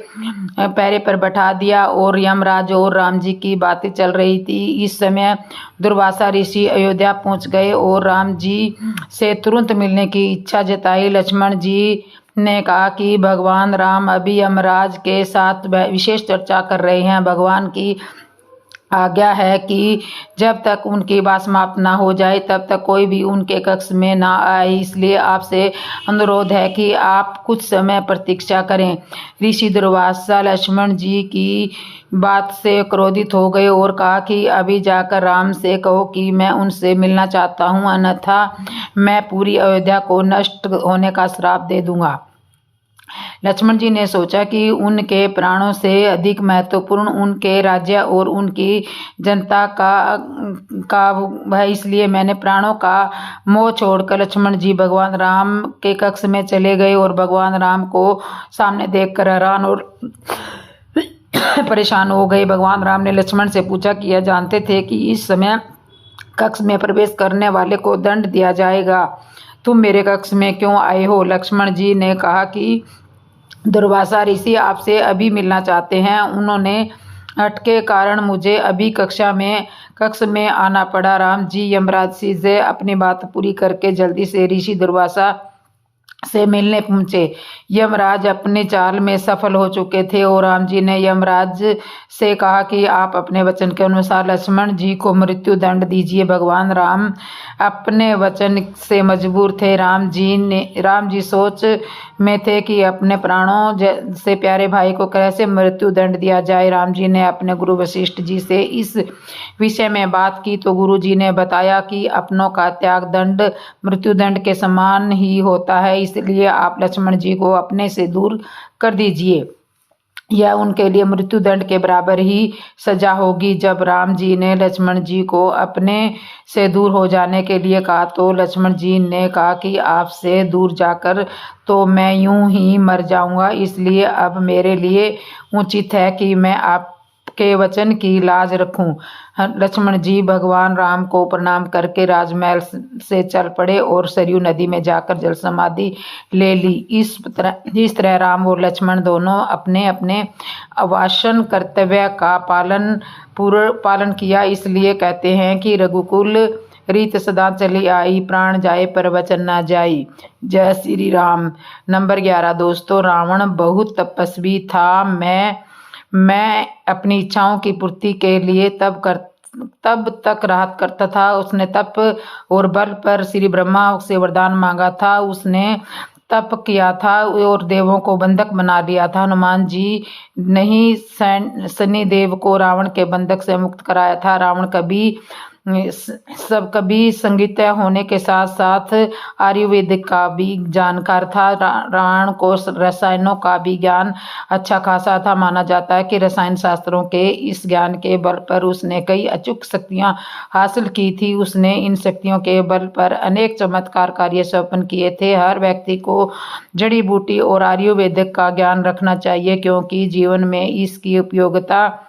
Speaker 1: पैरे पर बैठा दिया और यमराज और राम जी की बातें चल रही थी। इस समय दुर्वासा ऋषि अयोध्या पहुंच गए और राम जी से तुरंत मिलने की इच्छा जताई। लक्ष्मण जी ने कहा कि भगवान राम अभी यमराज के साथ विशेष चर्चा कर रहे हैं। भगवान की आज्ञा है कि जब तक उनकी बात समाप्त ना हो जाए तब तक कोई भी उनके कक्ष में ना आए, इसलिए आपसे अनुरोध है कि आप कुछ समय प्रतीक्षा करें। ऋषि दुर्वासा लक्ष्मण जी की बात से क्रोधित हो गए और कहा कि अभी जाकर राम से कहो कि मैं उनसे मिलना चाहता हूँ, अन्यथा मैं पूरी अयोध्या को नष्ट होने का श्राप दे दूंगा। लक्ष्मण जी ने सोचा कि उनके प्राणों से अधिक महत्वपूर्ण उनके राज्य और उनकी जनता का है, इसलिए मैंने प्राणों का मोह छोड़कर लक्ष्मण जी भगवान राम के कक्ष में चले गए और भगवान राम को सामने देखकर हैरान और परेशान हो गए। भगवान राम ने लक्ष्मण से पूछा कि यह जानते थे कि इस समय कक्ष में प्रवेश करने वाले को दंड दिया जाएगा, तुम मेरे कक्ष में क्यों आए हो? लक्ष्मण जी ने कहा कि दुर्वासा ऋषि आपसे अभी मिलना चाहते हैं, उन्होंने अटके कारण मुझे अभी कक्ष में आना पड़ा। राम जी यमराज जी से अपनी बात पूरी करके जल्दी से ऋषि दुर्वासा से मिलने पहुंचे। यमराज अपनी चाल में सफल हो चुके थे और राम जी ने यमराज से कहा कि आप अपने वचन के अनुसार लक्ष्मण जी को मृत्यु दंड दीजिए। भगवान राम अपने वचन से मजबूर थे। राम जी सोच में थे कि अपने प्राणों से प्यारे भाई को कैसे मृत्यु दंड दिया जाए। राम जी ने अपने गुरु वशिष्ठ जी से इस विषय में बात की तो गुरु जी ने बताया कि अपनों का त्याग दंड मृत्यु दंड के समान ही होता है, इसलिए आप लक्ष्मण जी को अपने से दूर कर दीजिए, यह उनके लिए मृत्यु दंड के बराबर ही सजा होगी। जब राम जी ने लक्ष्मण जी को अपने से दूर हो जाने के लिए कहा तो लक्ष्मण जी ने कहा कि आपसे दूर जाकर तो मैं यूं ही मर जाऊंगा, इसलिए अब मेरे लिए उचित है कि मैं आपके वचन की लाज रखूं। लक्ष्मण जी भगवान राम को प्रणाम करके राजमहल से चल पड़े और सरयू नदी में जाकर जल समाधि ले ली। इस तरह राम और लक्ष्मण दोनों अपने अपने आवासन कर्तव्य का पालन किया। इसलिए कहते हैं कि रघुकुल रीत सदा चली आई, प्राण जाए पर वचन ना जाई। जय श्री राम। नंबर 11 दोस्तों, रावण बहुत तपस्वी था। मैं अपनी इच्छाओं की पूर्ति के लिए तब तक राहत करता था। उसने तप और बल पर श्री ब्रह्मा से वरदान मांगा था। उसने तप किया था और देवों को बंधक बना लिया था। हनुमान जी ने ही शनिदेव को रावण के बंधक से मुक्त कराया था। रावण कभी संगीत होने के साथ साथ आयुर्वेदिक का भी जानकार था। रावण को रसायनों का भी ज्ञान अच्छा खासा था। माना जाता है कि रसायन शास्त्रों के इस ज्ञान के बल पर उसने कई अचूक शक्तियां हासिल की थी। उसने इन शक्तियों के बल पर अनेक चमत्कार कार्य संपन्न किए थे। हर व्यक्ति को जड़ी बूटी और आयुर्वेदिक का ज्ञान रखना चाहिए, क्योंकि जीवन में इसकी उपयोगिता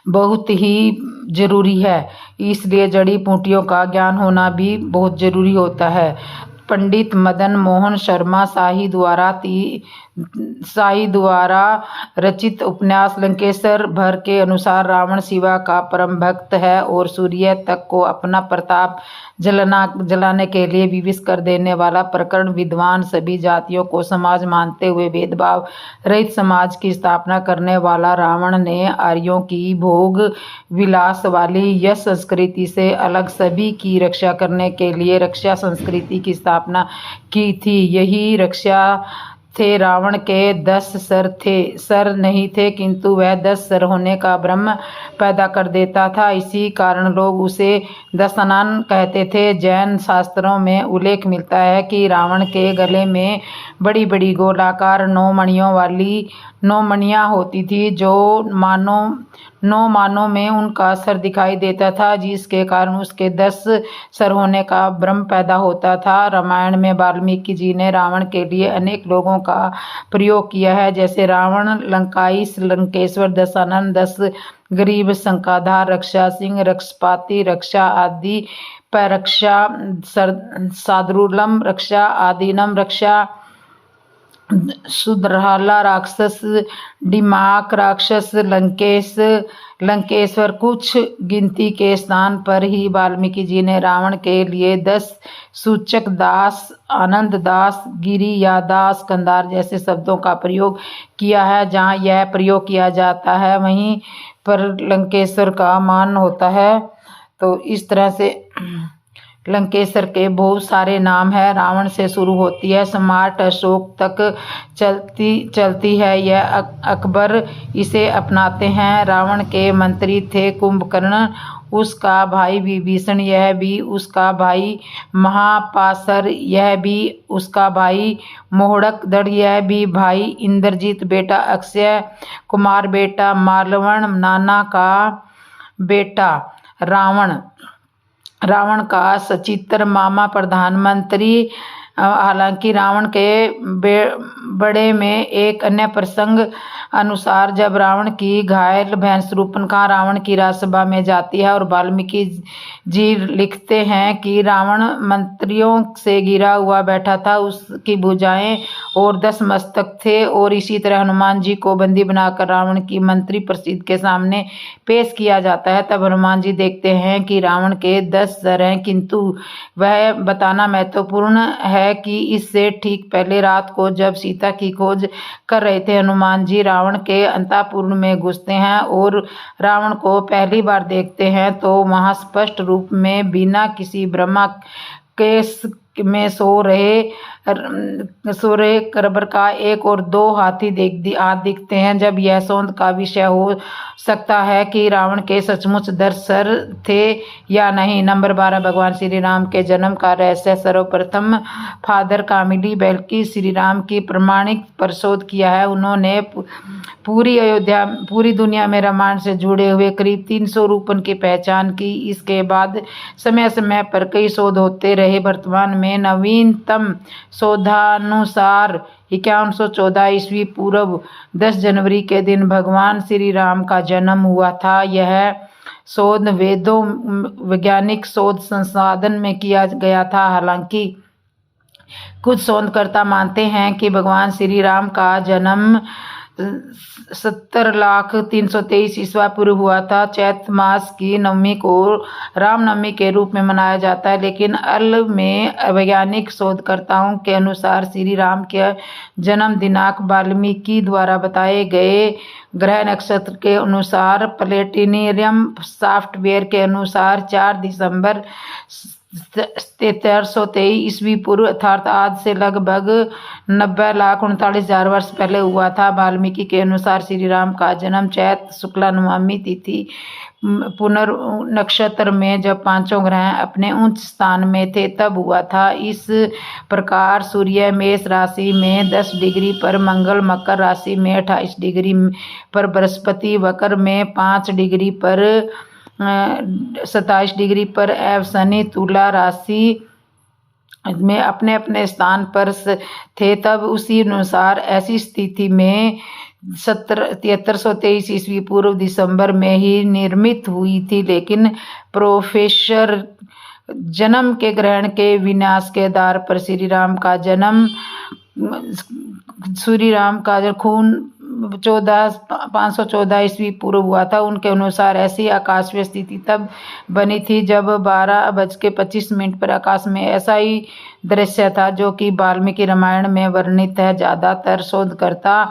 Speaker 1: बहुत ही जरूरी है। इसलिए जड़ी बूटियों का ज्ञान होना भी बहुत जरूरी होता है। पंडित मदन मोहन शर्मा शाही द्वारा रचित उपन्यास लंकेश्वर भर के अनुसार रावण शिवा का परम भक्त है और सूर्य तक को अपना प्रताप जलाने के लिए विवश कर देने वाला प्रकरण विद्वान सभी जातियों को समाज मानते हुए भेदभाव रहित समाज की स्थापना करने वाला रावण ने आर्यों की भोग विलास वाली यश संस्कृति से अलग सभी की रक्षा करने के लिए रक्षा संस्कृति की स्थापना की थी। यही रक्षा थे। रावण के 10 सर नहीं थे, किंतु वह 10 सर होने का भ्रम पैदा कर देता था। इसी कारण लोग उसे दशानन कहते थे। जैन शास्त्रों में उल्लेख मिलता है कि रावण के गले में बड़ी बड़ी गोलाकार 9 मणियों वाली 9 मणियाँ होती थी, जो 9 मानों में उनका सर दिखाई देता था, जिसके कारण उसके 10 सर होने का भ्रम पैदा होता था। रामायण में वाल्मीकि जी ने रावण के लिए अनेक लोगों का प्रयोग किया है, जैसे रावण, लंकाईश, लंकेश्वर, दशानन, 10 गरीब, शंकाधार, रक्षा सिंह, रक्षपाति, रक्षा आदि, परक्षा, साद्रुलम, रक्षा आदिनम, रक्षा सुधरहाला राक्षस, दिमाक राक्षस, लंकेश्वर। कुछ गिनती के स्थान पर ही वाल्मीकि जी ने रावण के लिए 10 सूचक दास, आनंद दास, गिरी या दास, कंधार जैसे शब्दों का प्रयोग किया है। जहाँ यह प्रयोग किया जाता है वहीं पर लंकेश्वर का मान होता है। तो इस तरह से लंकेश्वर के बहुत सारे नाम हैं। रावण से शुरू होती है, सम्राट अशोक तक चलती है। यह अकबर इसे अपनाते हैं। रावण के मंत्री थे कुंभकर्ण, उसका भाई विभीषण, यह भी उसका भाई महापाशर, यह भी उसका भाई मोहड़कदड़, यह भी भाई इंद्रजीत, बेटा अक्षय कुमार, बेटा मालवण, नाना का बेटा रावण का सचित्र मामा प्रधानमंत्री। हालांकि रावण के बड़े में एक अन्य प्रसंग अनुसार जब रावण की घायल बहन शूर्पणखा रावण की राजसभा में जाती है और वाल्मीकि जी लिखते हैं कि रावण मंत्रियों से घिरा हुआ बैठा था, उसकी भुजाएं और 10 मस्तक थे, और इसी तरह हनुमान जी को बंदी बनाकर रावण की मंत्री परिषद के सामने पेश किया जाता है। तब हनुमान जी देखते हैं कि रावण के 10 सर हैं, किंतु वह बताना महत्वपूर्ण है कि इससे ठीक पहले रात को जब सीता की खोज कर रहे थे, हनुमान जी रावण के अंतःपुर में घुसते हैं और रावण को पहली बार देखते हैं तो वहां स्पष्ट रूप में बिना किसी ब्रह्मा केस में सो रहे करबर का 1 और 2 हाथी दिखते हैं। जब यह सौंद का विषय हो सकता है कि रावण के सचमुच 10 सर थे या नहीं। नंबर 12, भगवान श्री राम के जन्म का रहस्य। सर्वप्रथम फादर कामिडी बल्कि श्री राम की प्रमाणिक परिशोध किया है। उन्होंने पूरी दुनिया में रामायण से जुड़े हुए करीब 300 रूपन की पहचान की। इसके बाद समय समय पर कई शोध होते रहे। वर्तमान में नवीनतम शोधानुसार 5114 ईस्वी पूर्व 10 जनवरी के दिन भगवान श्री राम का जन्म हुआ था। यह शोध वेदों वैज्ञानिक शोध संसाधन में किया गया था। हालांकि कुछ शोधकर्ता मानते हैं कि भगवान श्री राम का जन्म 70,323 ईस्वी पूर्व हुआ था। चैत मास की नवमी को रामनवमी के रूप में मनाया जाता है, लेकिन अल में वैज्ञानिक शोधकर्ताओं के अनुसार श्री राम के जन्म दिनांक वाल्मीकि द्वारा बताए गए ग्रह नक्षत्र के अनुसार प्लेटिनियम सॉफ्टवेयर के अनुसार 4 दिसंबर 1323 ईस्वी पूर्व अर्थात आज से लगभग 90,39,000 वर्ष पहले हुआ था। वाल्मीकि के अनुसार श्री राम का जन्म चैत शुक्ला नवमी तिथि पुनर नक्षत्र में जब 5 ग्रह अपने उच्च स्थान में थे तब हुआ था। इस प्रकार सूर्य मेष राशि में 10 डिग्री पर, मंगल मकर राशि में 28 डिग्री पर, बृहस्पति वक्र में 5 डिग्री पर, 27 डिग्री पर एवं शनि तुला राशि में अपने अपने स्थान पर थे। तब उसी अनुसार ऐसी स्थिति में 7323 ईस्वी पूर्व दिसंबर में ही निर्मित हुई थी, लेकिन प्रोफेसर जन्म के ग्रहण के विनाश के आधार पर श्री राम का जन्म खून 514 ईस्वी पूर्व हुआ था। उनके अनुसार ऐसी आकाशीय स्थिति तब बनी थी जब 12:25 पर आकाश में ऐसा ही दृश्य था जो कि वाल्मीकि रामायण में वर्णित है। ज़्यादातर शोधकर्ता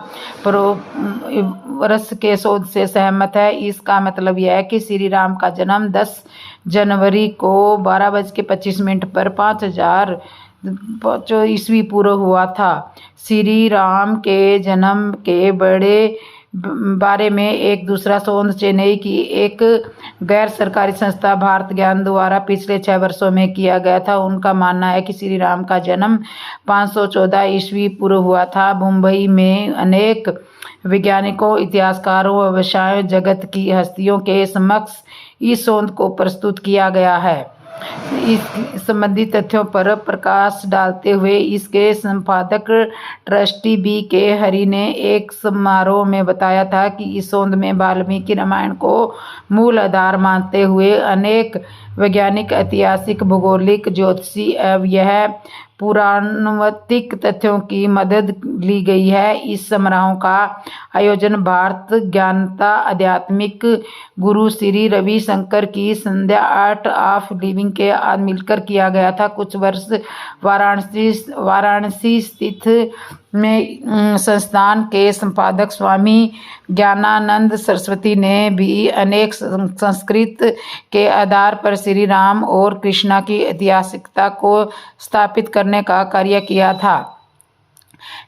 Speaker 1: वर्ष के शोध से सहमत है। इसका मतलब यह है कि श्री राम का जन्म 10 जनवरी को 12:25 पर 5000 ईस्वी पूर्व हुआ था। श्री राम के जन्म के बारे में एक दूसरा शोध चेन्नई की एक गैर सरकारी संस्था भारत ज्ञान द्वारा पिछले 6 वर्षों में किया गया था। उनका मानना है कि श्री राम का जन्म 514 ईस्वी पूर्व हुआ था। मुंबई में अनेक वैज्ञानिकों, इतिहासकारों व व्यवसाय जगत की हस्तियों के समक्ष इस शोध को प्रस्तुत किया गया है। इस संबंधी तथ्यों पर प्रकाश डालते हुए इसके संपादक ट्रस्टी B.K. हरी ने एक समारोह में बताया था कि इस शोध में वाल्मीकि रामायण को मूल आधार मानते हुए अनेक वैज्ञानिक, ऐतिहासिक, भौगोलिक, ज्योतिषी एवं यह पुराणतात्विक तथ्यों की मदद ली गई है। इस समारोह का आयोजन भारत ज्ञानता आध्यात्मिक गुरु श्री रविशंकर की संध्या आर्ट ऑफ लिविंग के साथ मिलकर किया गया था। कुछ वर्ष वाराणसी स्थित में संस्थान के संपादक स्वामी ज्ञानानंद सरस्वती ने भी अनेक संस्कृत के आधार पर श्री राम और कृष्णा की ऐतिहासिकता को स्थापित करने का कार्य किया था।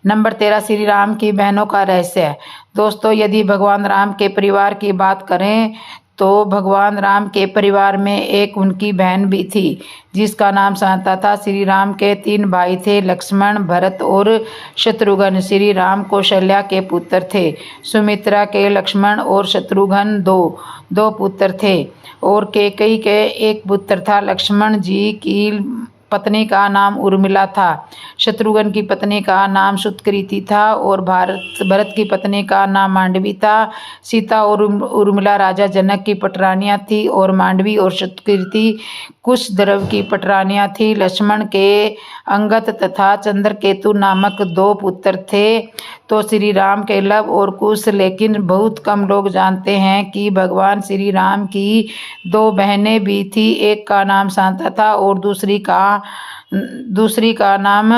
Speaker 1: नंबर 13, श्री राम की बहनों का रहस्य। दोस्तों, यदि भगवान राम के परिवार की बात करें तो भगवान राम के परिवार में एक उनकी बहन भी थी जिसका नाम शांता था। श्री राम के 3 भाई थे, लक्ष्मण, भरत और शत्रुघ्न। श्री राम कौशल्या के पुत्र थे। सुमित्रा के लक्ष्मण और शत्रुघ्न दो पुत्र थे और कैकेयी के एक पुत्र था। लक्ष्मण जी की पत्नी का नाम उर्मिला था। शत्रुघ्न की पत्नी का नाम सुतकृति था और भरत की पत्नी का नाम मांडवी था। सीता और उर्मिला राजा जनक की पटरानियां थी और मांडवी और सुतकृति कुशध्वज की पटरानियां थी। लक्ष्मण के अंगद तथा चंद्रकेतु नामक 2 पुत्र थे। तो श्री राम के लव और कुश। लेकिन बहुत कम लोग जानते हैं कि भगवान श्री राम की 2 बहनें भी थी। एक का नाम शांता था और दूसरी का नाम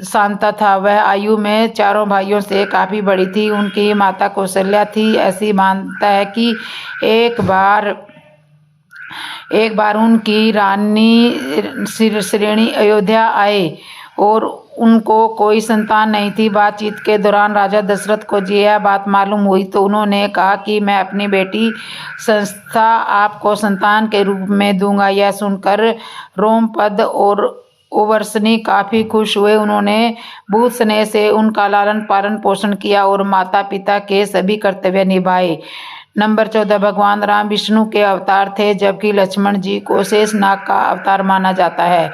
Speaker 1: शांता था। वह आयु में 4 भाइयों से काफ़ी बड़ी थी। उनकी माता कौशल्या थी। ऐसी मानता है कि एक बार उनकी रानी श्रेणी अयोध्या आए और उनको कोई संतान नहीं थी। बातचीत के दौरान राजा दशरथ को यह बात मालूम हुई तो उन्होंने कहा कि मैं अपनी बेटी संस्था आपको संतान के रूप में दूंगा। यह सुनकर रोमपद और उर्वशी काफ़ी खुश हुए। उन्होंने बहुत स्नेह से उनका लालन पालन पोषण किया और माता पिता के सभी कर्तव्य निभाए। नंबर 14, भगवान राम विष्णु के अवतार थे जबकि लक्ष्मण जी को शेषनाग का अवतार माना जाता है।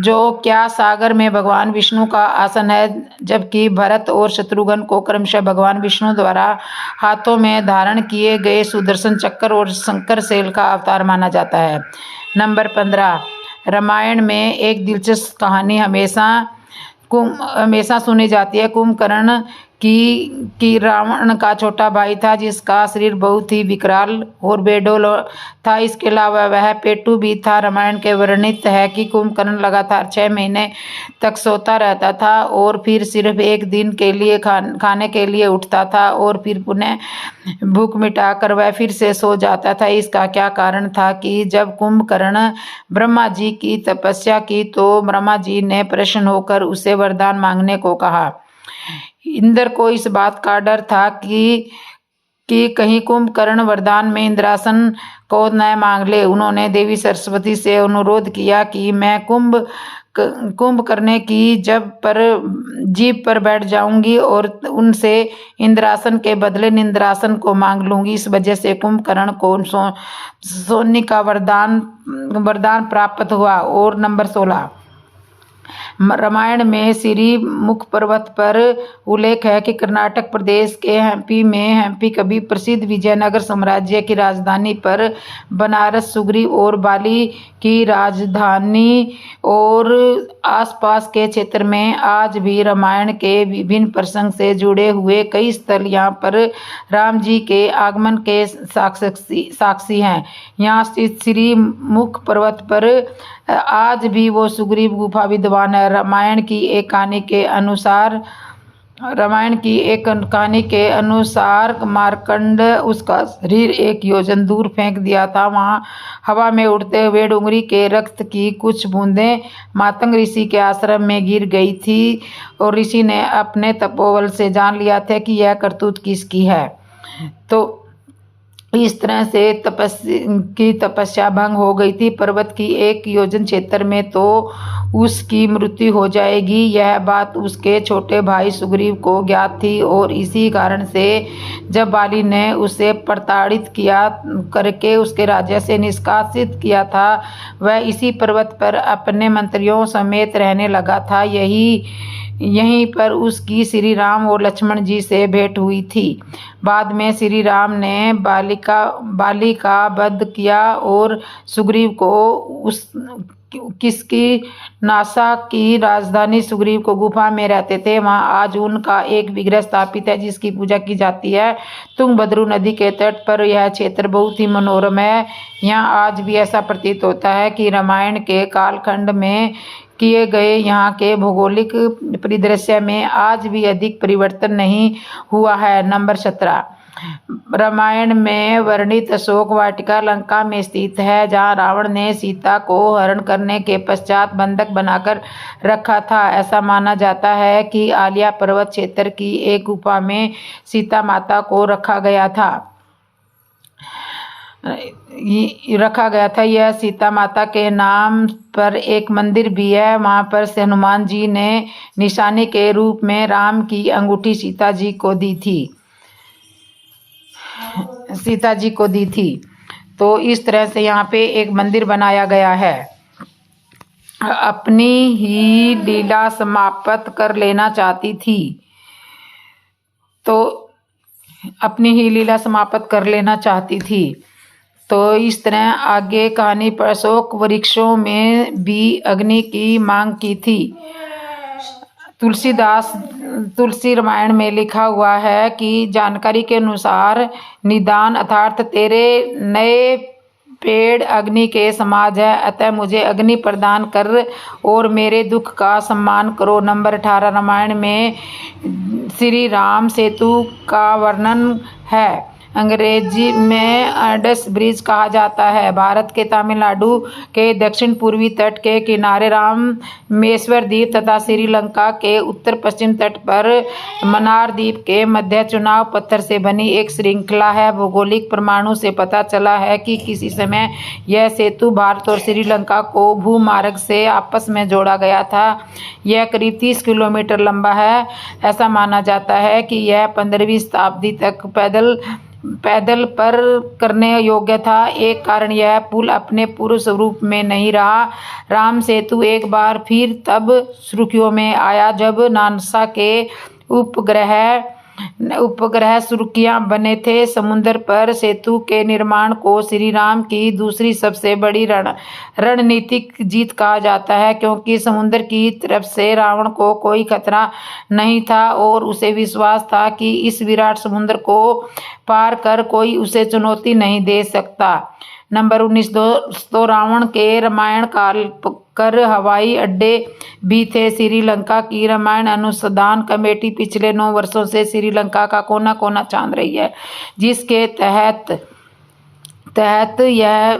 Speaker 1: जो क्या सागर में भगवान विष्णु का आसन है, जबकि भरत और शत्रुघ्न को क्रमशः भगवान विष्णु द्वारा हाथों में धारण किए गए सुदर्शन चक्र और शंकर शैल का अवतार माना जाता है। नंबर 15, रामायण में एक दिलचस्प कहानी हमेशा सुनी जाती है। कुंभकर्ण कि रावण का छोटा भाई था जिसका शरीर बहुत ही विकराल और बेडौल था। इसके अलावा वह पेटू भी था। रामायण के वर्णित है कि कुंभकर्ण लगातार 6 महीने तक सोता रहता था और फिर सिर्फ एक दिन के लिए खाने के लिए उठता था और फिर पुनः भूख मिटाकर वह फिर से सो जाता था। इसका क्या कारण था कि जब कुंभकर्ण ब्रह्मा जी की तपस्या की तो ब्रह्मा जी ने प्रसन्न होकर उसे वरदान मांगने को कहा। इंद्र को इस बात का डर था कि कहीं कुंभकर्ण वरदान में इंद्रासन को न मांग ले। उन्होंने देवी सरस्वती से अनुरोध किया कि मैं कुंभकर्ण की जीभ पर बैठ जाऊंगी और उनसे इंद्रासन के बदले निंद्रासन को मांग लूंगी। इस वजह से कुंभकर्ण को सोने का वरदान प्राप्त हुआ। और नंबर 16, रामायण में सिरीमुख पर्वत पर उल्लेख है कि कर्नाटक प्रदेश के हम्पी कभी प्रसिद्ध विजयनगर साम्राज्य की राजधानी पर बनारस सुग्रीव और बाली की राजधानी और आसपास के क्षेत्र में आज भी रामायण के विभिन्न प्रसंग से जुड़े हुए कई स्थल यहाँ पर राम जी के आगमन के साक्षी हैं। यहाँ स्थित सिरीमुख पर्वत पर आज भी वो सुग्रीव गुफा विद्यमान है। रामायण की एक कहानी के अनुसार मार्कंड उसका शरीर 1 योजन दूर फेंक दिया था। वहाँ हवा में उड़ते हुए डुंगरी के रक्त की कुछ बूंदें मातंग ऋषि के आश्रम में गिर गई थी और ऋषि ने अपने तपोबल से जान लिया था कि यह करतूत किसकी है। तो इस तरह से तपस्या भंग हो गई थी। पर्वत की 1 योजन क्षेत्र में तो उसकी मृत्यु हो जाएगी, यह बात उसके छोटे भाई सुग्रीव को ज्ञात थी और इसी कारण से जब बाली ने उसे प्रताड़ित किया करके उसके राज्य से निष्कासित किया था, वह इसी पर्वत पर अपने मंत्रियों समेत रहने लगा था। यहीं पर उसकी श्री राम और लक्ष्मण जी से भेंट हुई थी। बाद में श्री राम ने बाली का वध किया और सुग्रीव को किसकी नासा की राजधानी सुग्रीव को गुफा में रहते थे, वहां आज उनका एक विग्रह स्थापित है जिसकी पूजा की जाती है। तुंगभद्रा नदी के तट पर यह क्षेत्र बहुत ही मनोरम है। यहाँ आज भी ऐसा प्रतीत होता है कि रामायण के कालखंड में किए गए यहाँ के भौगोलिक परिदृश्य में आज भी अधिक परिवर्तन नहीं हुआ है। नंबर 17, रामायण में वर्णित अशोक वाटिका लंका में स्थित है, जहाँ रावण ने सीता को हरण करने के पश्चात बंधक बनाकर रखा था। ऐसा माना जाता है कि आलिया पर्वत क्षेत्र की एक गुफा में सीता माता को रखा गया था। यह सीता माता के नाम पर एक मंदिर भी है। वहाँ पर हनुमान जी ने निशानी के रूप में राम की अंगूठी सीता जी को दी थी। तो इस तरह से यहाँ पे एक मंदिर बनाया गया है। अपनी ही लीला समाप्त कर लेना चाहती थी। तो इस तरह आगे कहानी पर अशोक वृक्षों में भी अग्नि की मांग की थी। तुलसी रामायण में लिखा हुआ है कि जानकारी के अनुसार निदान अर्थात तेरे नए पेड़ अग्नि के समाज है, अतः मुझे अग्नि प्रदान कर और मेरे दुख का सम्मान करो। नंबर 18, रामायण में श्री राम सेतु का वर्णन है। अंग्रेजी में इंडस ब्रिज कहा जाता है। भारत के तमिलनाडु के दक्षिण पूर्वी तट के किनारे रामेश्वर द्वीप तथा श्रीलंका के उत्तर पश्चिम तट पर मन्नार द्वीप के मध्य चुनाव पत्थर से बनी एक श्रृंखला है। भौगोलिक प्रमाणों से पता चला है कि किसी समय यह सेतु भारत और श्रीलंका को भूमार्ग से आपस में जोड़ा गया था। यह करीब 30 किलोमीटर लंबा है। ऐसा माना जाता है कि यह 15वीं शताब्दी तक पैदल पर करने योग्य था। एक कारण यह पुल अपने पूर्व स्वरूप में नहीं रहा। राम सेतु एक बार फिर तब सुर्खियों में आया जब नासा के उपग्रह सुर्खियां बने थे। समुद्र पर सेतु के निर्माण को श्री राम की दूसरी सबसे बड़ी रणनीतिक जीत कहा जाता है, क्योंकि समुद्र की तरफ से रावण को कोई खतरा नहीं था और उसे विश्वास था कि इस विराट समुद्र को पार कर कोई उसे चुनौती नहीं दे सकता। नंबर 19, दोस्तों, रावण के रामायण काल कर हवाई अड्डे भी थे। श्रीलंका की रामायण अनुसंधान कमेटी पिछले 9 वर्षों से श्रीलंका का कोना कोना छान रही है, जिसके तहत यह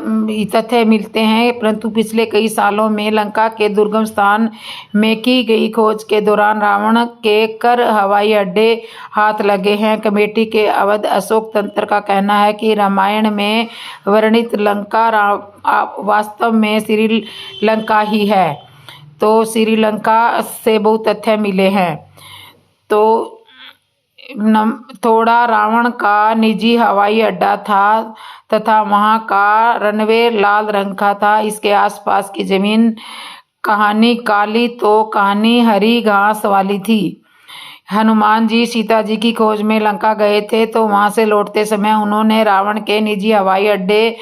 Speaker 1: तथ्य मिलते हैं। परंतु पिछले कई सालों में लंका के दुर्गम स्थान में की गई खोज के दौरान रावण के कर हवाई अड्डे हाथ लगे हैं। कमेटी के अवध अशोक तंत्र का कहना है कि रामायण में वर्णित लंका वास्तव में श्रीलंका ही है। तो श्रीलंका से बहुत तथ्य मिले हैं। तो थोड़ा रावण का निजी हवाई अड्डा था तथा वहां का रनवे लाल रंग का था। इसके आसपास की जमीन कहानी काली तो कहानी हरी घास वाली थी। हनुमान जी सीता जी की खोज में लंका गए थे, तो वहां से लौटते समय उन्होंने रावण के निजी हवाई अड्डे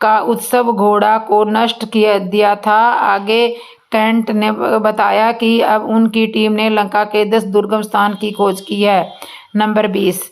Speaker 1: का उत्सव घोड़ा को नष्ट किया दिया था। आगे कैंट ने बताया कि अब उनकी टीम ने लंका के 10 दुर्गम स्थान की खोज की है। नंबर 20,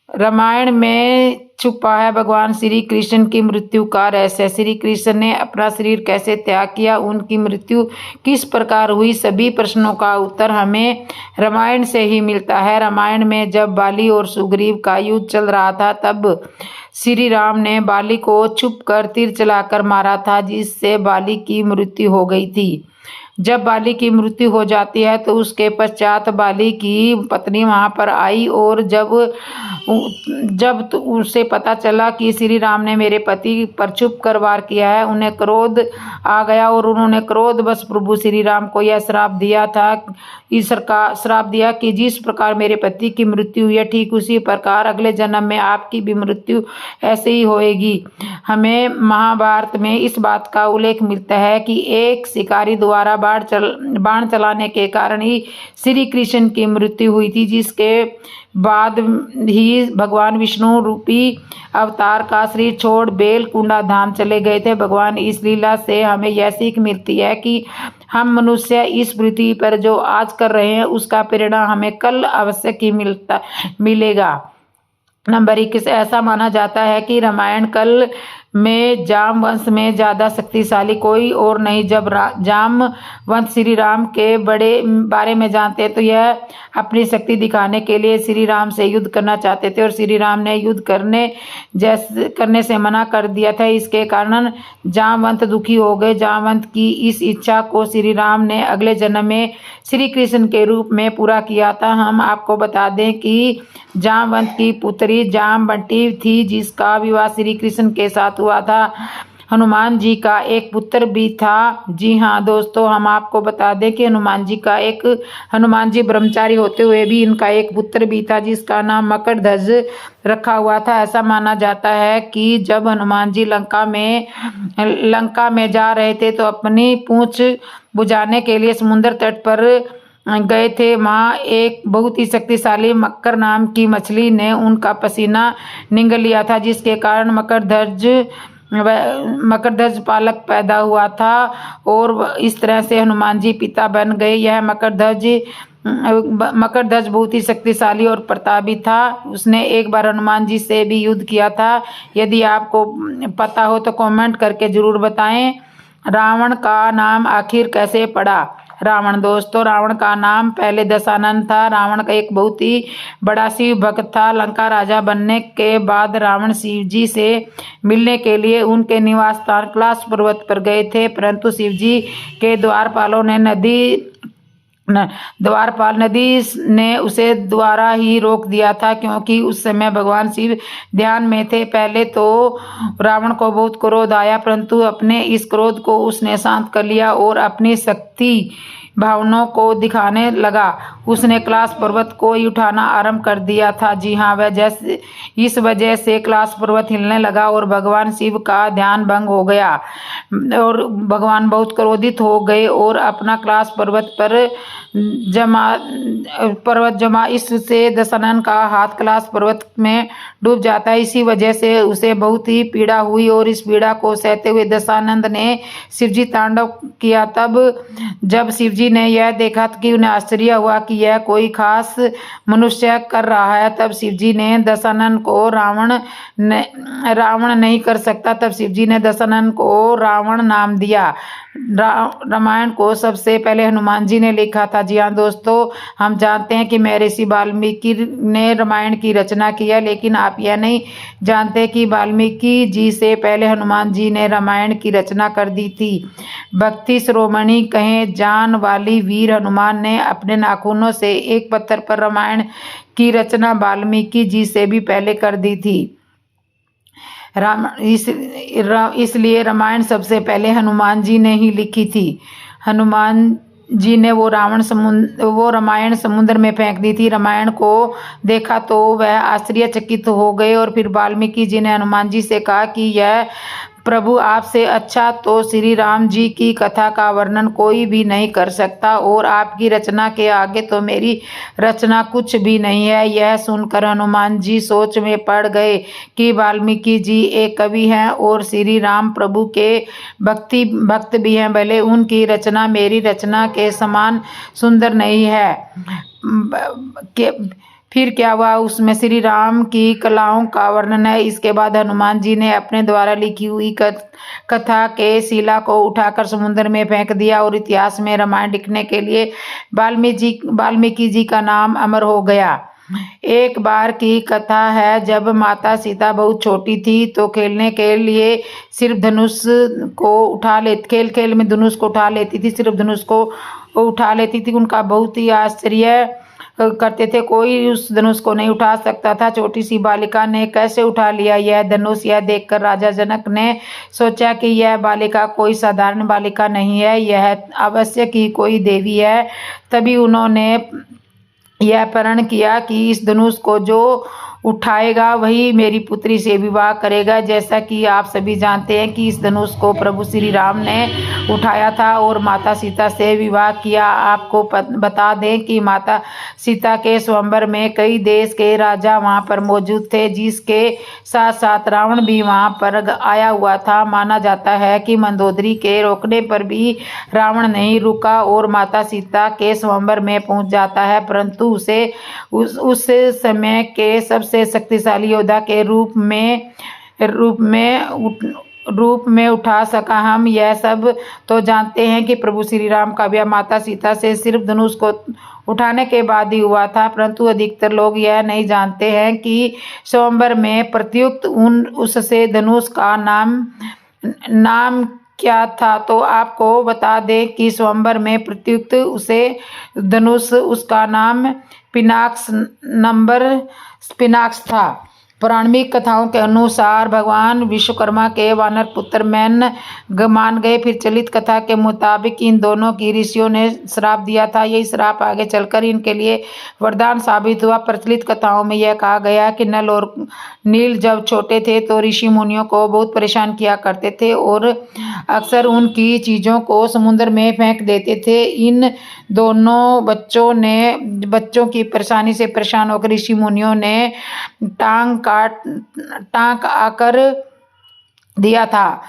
Speaker 1: रामायण में छुपा है भगवान श्री कृष्ण की मृत्यु का रहस्य। श्री कृष्ण ने अपना शरीर कैसे त्याग किया, उनकी मृत्यु किस प्रकार हुई, सभी प्रश्नों का उत्तर हमें रामायण से ही मिलता है। रामायण में जब बाली और सुग्रीव का युद्ध चल रहा था, तब श्री राम ने बाली को छुप कर तीर चलाकर मारा था, जिससे बाली की मृत्यु हो गई थी। जब बाली की मृत्यु हो जाती है तो उसके पश्चात बाली की पत्नी वहां पर आई, और जब तो उसे पता चला कि श्री राम ने मेरे पति पर छुप कर वार किया है, उन्हें क्रोध आ गया और उन्होंने क्रोधवश प्रभु श्री राम को यह श्राप दिया था, ईश्वर का श्राप दिया कि जिस प्रकार मेरे पति की मृत्यु हुई है, ठीक उसी प्रकार अगले जन्म में आपकी भी मृत्यु ऐसे ही होएगी। हमें महाभारत में इस बात का उल्लेख मिलता है कि एक शिकारी द्वारा बाण चलाने के कारण ही श्री कृष्ण की मृत्यु हुई थी, जिसके बाद ही भगवान विष्णु रूपी अवतार का शरीर छोड़ बेलकुंडा धाम चले गए थे। भगवान इस लीला से हमें यह सीख मिलती है कि हम मनुष्य इस पृथ्वी पर जो आज कर रहे हैं, उसका परिणाम हमें कल अवश्य ही मिलेगा। नंबर 21, ऐसा माना जाता है कि रामायण काल में जाम वंश में ज़्यादा शक्तिशाली कोई और नहीं। जब जाम वंश श्री राम के बारे में जानते तो यह अपनी शक्ति दिखाने के लिए श्री राम से युद्ध करना चाहते थे, और श्री राम ने युद्ध करने से मना कर दिया था। इसके कारण जामवंत दुखी हो गए। जामवंत की इस इच्छा को श्री राम ने अगले जन्म में श्री कृष्ण के रूप में पूरा किया था। हम आपको बता दें कि जामवंत की पुत्री जामवंती थी, जिसका विवाह श्री कृष्ण के साथ हुआ था। हनुमान जी का एक पुत्र भी था। जी हाँ दोस्तों, हम आपको बता दें कि हनुमान जी ब्रह्मचारी होते हुए भी इनका एक पुत्र भी था, जिसका नाम मकरध्वज रखा हुआ था। ऐसा माना जाता है कि जब हनुमान जी लंका में जा रहे थे, तो अपनी पूंछ बुझाने के लिए समुद्र तट पर गए थे। वहाँ एक बहुत ही शक्तिशाली मकर नाम की मछली ने उनका पसीना निगल लिया था, जिसके कारण मकरध्वज बालक पैदा हुआ था, और इस तरह से हनुमान जी पिता बन गए। यह मकरध्वज बहुत ही शक्तिशाली और प्रतापी था। उसने एक बार हनुमान जी से भी युद्ध किया था। यदि आपको पता हो तो कमेंट करके जरूर बताएं। रावण का नाम आखिर कैसे पड़ा? दोस्तों, रावण का नाम पहले दशानन था। रावण का एक बहुत ही बड़ा शिव भक्त था। लंका राजा बनने के बाद रावण शिव जी से मिलने के लिए उनके निवास स्थान कैलाश पर्वत पर गए थे, परंतु शिव जी के द्वारपाल नदी ने उसे द्वारा ही रोक दिया था, क्योंकि उस समय भगवान शिव ध्यान में थे। पहले तो रावण को बहुत क्रोध आया, परंतु अपने इस क्रोध को उसने शांत कर लिया और अपनी शक्ति भावनाओं को दिखाने लगा। उसने कैलाश पर्वत को ही उठाना आरंभ कर दिया था। जी हाँ, इस वजह से कैलाश पर्वत हिलने लगा और भगवान शिव का ध्यान भंग हो गया, और भगवान बहुत क्रोधित हो गए और अपना कैलाश पर्वत पर जमा इससे दशानन का हाथ कैलाश पर्वत में डूब जाता है। इसी वजह से उसे बहुत ही पीड़ा हुई, और इस पीड़ा को सहते हुए दशानंद ने शिवजी तांडव किया। तब जब शिवजी ने यह देखा कि उन्हें आश्चर्य हुआ कि यह कोई खास मनुष्य कर रहा है, तब शिवजी ने दशानन को रावण नहीं कर सकता, तब शिवजी ने दशानन को रावण नाम दिया। रामायण को सबसे पहले हनुमान जी ने लिखा था। जी हाँ दोस्तों, हम जानते हैं कि महर्षि वाल्मीकि ने रामायण की रचना की है, लेकिन आप यह नहीं जानते कि वाल्मीकि जी से पहले हनुमान जी ने रामायण की रचना कर दी थी। भक्ति शिरोमणि कहे जान वाली वीर हनुमान ने अपने नाखूनों से एक पत्थर पर रामायण की रचना वाल्मीकि जी से भी पहले कर दी थी। इसलिए रामायण सबसे पहले हनुमान जी ने ही लिखी थी। हनुमान जी ने वो रामायण समुद्र में फेंक दी थी। रामायण को देखा तो वह आश्चर्यचकित हो गए, और फिर वाल्मीकि जी ने हनुमान जी से कहा कि यह प्रभु आपसे अच्छा तो श्री राम जी की कथा का वर्णन कोई भी नहीं कर सकता और आपकी रचना के आगे तो मेरी रचना कुछ भी नहीं है। यह सुनकर हनुमान जी सोच में पड़ गए कि वाल्मीकि जी एक कवि हैं और श्री राम प्रभु के भक्त भी हैं, भले उनकी रचना मेरी रचना के समान सुंदर नहीं है। फिर क्या हुआ, उसमें श्री राम की कलाओं का वर्णन है। इसके बाद हनुमान जी ने अपने द्वारा लिखी हुई कथा के शिला को उठाकर समुद्र में फेंक दिया और इतिहास में रामायण लिखने के लिए वाल्मीकि जी का नाम अमर हो गया। एक बार की कथा है, जब माता सीता बहुत छोटी थी तो खेलने के लिए सिर्फ धनुष को उठा लेती, खेल में धनुष को उठा लेती थी, सिर्फ धनुष को उठा लेती थी। उनका बहुत ही आश्चर्य करते थे, कोई उस धनुष को नहीं उठा सकता था। छोटी सी बालिका ने कैसे उठा लिया यह धनुष, यह देखकर राजा जनक ने सोचा कि यह बालिका कोई साधारण बालिका नहीं है, यह अवश्य ही कोई देवी है। तभी उन्होंने यह प्रण किया कि इस धनुष को जो उठाएगा वही मेरी पुत्री से विवाह करेगा। जैसा कि आप सभी जानते हैं कि इस धनुष को प्रभु श्री राम ने उठाया था और माता सीता से विवाह किया। आपको बता दें कि माता सीता के स्वयंवर में कई देश के राजा वहां पर मौजूद थे, जिसके साथ साथ रावण भी वहां पर आया हुआ था। माना जाता है कि मंदोदरी के रोकने पर भी रावण नहीं रुका और माता सीता के स्वयंवर में पहुंच जाता है, परंतु उसे उस समय के सबसे शक्तिशाली योद्धा के रूप में उठा सका। हम यह सब तो जानते हैं कि प्रभु श्री राम का विवाह माता सीता से सिर्फ धनुष को उठाने के बाद ही हुआ था, परंतु अधिकतर लोग यह नहीं जानते हैं कि स्वयंवर में प्रत्युक्त उससे धनुष का नाम क्या था। तो आपको बता दें कि स्वयंवर में प्रत्युक्त उसे धनुष, उसका नाम पिनाक्स था। पौराणिक कथाओं के अनुसार भगवान विश्वकर्मा के वानर पुत्र मान गए। फिर चलित कथा के मुताबिक इन दोनों की ऋषियों ने श्राप दिया था। यही श्राप आगे चलकर इनके लिए वरदान साबित हुआ। प्रचलित कथाओं में यह कहा गया कि नल और नील जब छोटे थे तो ऋषि मुनियों को बहुत परेशान किया करते थे और अक्सर उनकी चीज़ों को समुद्र में फेंक देते थे। इन दोनों बच्चों की परेशानी से परेशान होकर ऋषि मुनियों ने टांग आकर दिया था।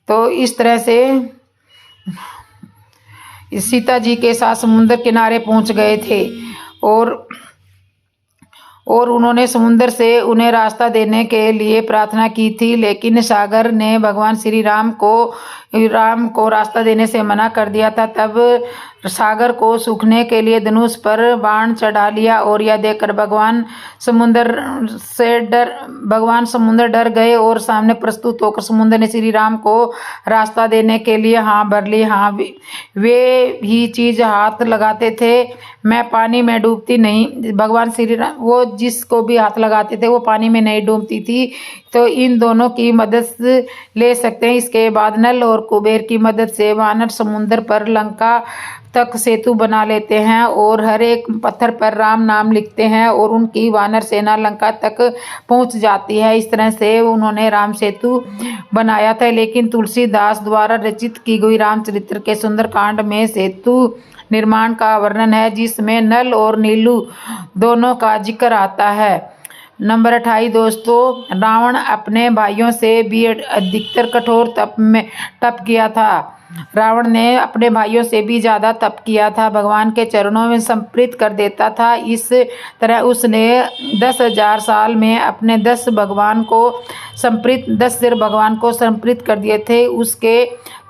Speaker 1: तो इस तरह से सीता जी के साथ समुद्र किनारे पहुंच गए थे और उन्होंने समुद्र से उन्हें रास्ता देने के लिए प्रार्थना की थी, लेकिन सागर ने भगवान श्री राम को रास्ता देने से मना कर दिया था। तब सागर को सूखने के लिए धनुष पर बाण चढ़ा लिया और यह देखकर भगवान समुद्र डर गए और सामने प्रस्तुत होकर समुद्र ने श्री राम को रास्ता देने के लिए हाँ भर ली। हाँ, वे ही चीज हाथ लगाते थे, मैं पानी में डूबती नहीं। भगवान श्री राम वो जिसको भी हाथ लगाते थे वो पानी में नहीं डूबती थी। तो इन दोनों की मदद ले सकते हैं। इसके बाद नल और कुबेर की मदद से वानर समुद्र पर लंका तक सेतु बना लेते हैं और हर एक पत्थर पर राम नाम लिखते हैं और उनकी वानर सेना लंका तक पहुंच जाती है। इस तरह से उन्होंने राम सेतु बनाया था। लेकिन तुलसीदास द्वारा रचित की गई रामचरित्र के सुंदरकांड में सेतु निर्माण का वर्णन है, जिसमें नल और नीलू दोनों का जिक्र आता है। नंबर 28 दोस्तों, रावण अपने भाइयों से भी अधिकतर कठोर तप किया था। रावण ने अपने भाइयों से भी ज़्यादा तप किया था, भगवान के चरणों में समर्पित कर देता था। इस तरह उसने 10,000 साल में अपने 10 सिर भगवान को समर्पित कर दिए थे। उसके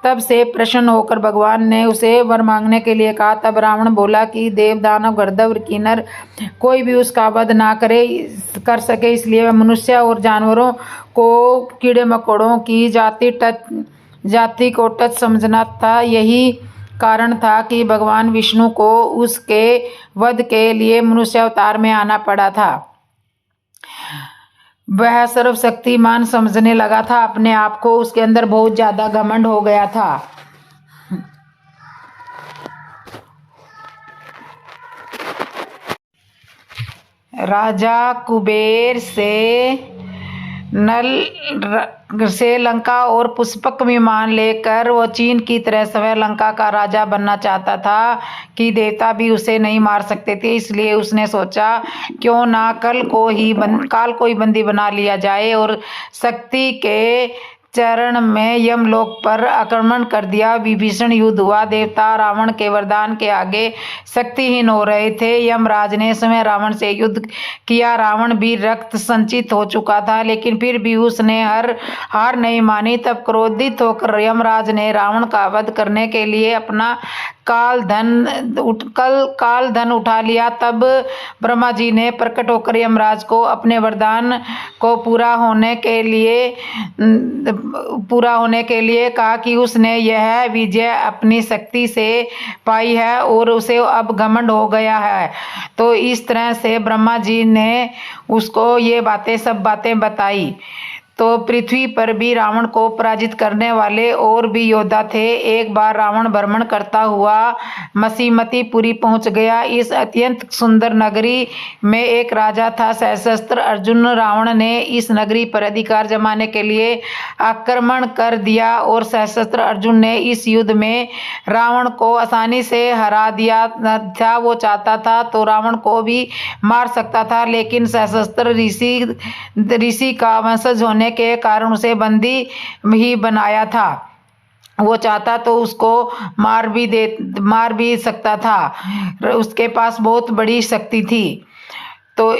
Speaker 1: तब से प्रसन्न होकर भगवान ने उसे वर मांगने के लिए कहा। तब रावण बोला कि देव दानव गंधर्व किन्नर कोई भी उसका वध ना कर सके, इसलिए वह मनुष्य और जानवरों को, कीड़े मकोड़ों की जाति को टच समझना था। यही कारण था कि भगवान विष्णु को उसके वध के लिए मनुष्य अवतार में आना पड़ा था। वह सर्वशक्तिमान समझने लगा था अपने आप को, उसके अंदर बहुत ज्यादा घमंड हो गया था। राजा कुबेर से नल से लंका और पुष्पक विमान लेकर वो चीन की तरह स्वयं लंका का राजा बनना चाहता था कि देवता भी उसे नहीं मार सकते थे। इसलिए उसने सोचा क्यों ना काल को ही बंदी बना लिया जाए और शक्ति के चरण में यमलोक पर आक्रमण कर दिया। विभीषण युद्ध हुआ। देवता रावण के वरदान के आगे शक्तिहीन हो रहे थे। यमराज ने स्वयं रावण से युद्ध किया। रावण भी रक्त संचित हो चुका था, लेकिन फिर भी उसने हार नहीं मानी। तब क्रोधित होकर यमराज ने रावण का वध करने के लिए अपना काल धन उठा लिया। तब ब्रह्मा जी ने प्रकट होकर यमराज को अपने वरदान को पूरा होने के लिए कहा कि उसने यह विजय अपनी शक्ति से पाई है और उसे अब घमंड हो गया है। तो इस तरह से ब्रह्मा जी ने उसको ये सब बातें बताई। तो पृथ्वी पर भी रावण को पराजित करने वाले और भी योद्धा थे। एक बार रावण भ्रमण करता हुआ मसीमतीपुरी पहुंच गया। इस अत्यंत सुंदर नगरी में एक राजा था, सशस्त्र अर्जुन। रावण ने इस नगरी पर अधिकार जमाने के लिए आक्रमण कर दिया और सशस्त्र अर्जुन ने इस युद्ध में रावण को आसानी से हरा दिया था। वो चाहता था तो रावण को भी मार सकता था, लेकिन सशस्त्र ऋषि का वंशज होने के कारण उसे बंदी ही बनाया था। वो चाहता तो उसको मार भी सकता था। उसके पास बहुत बड़ी शक्ति थी। तो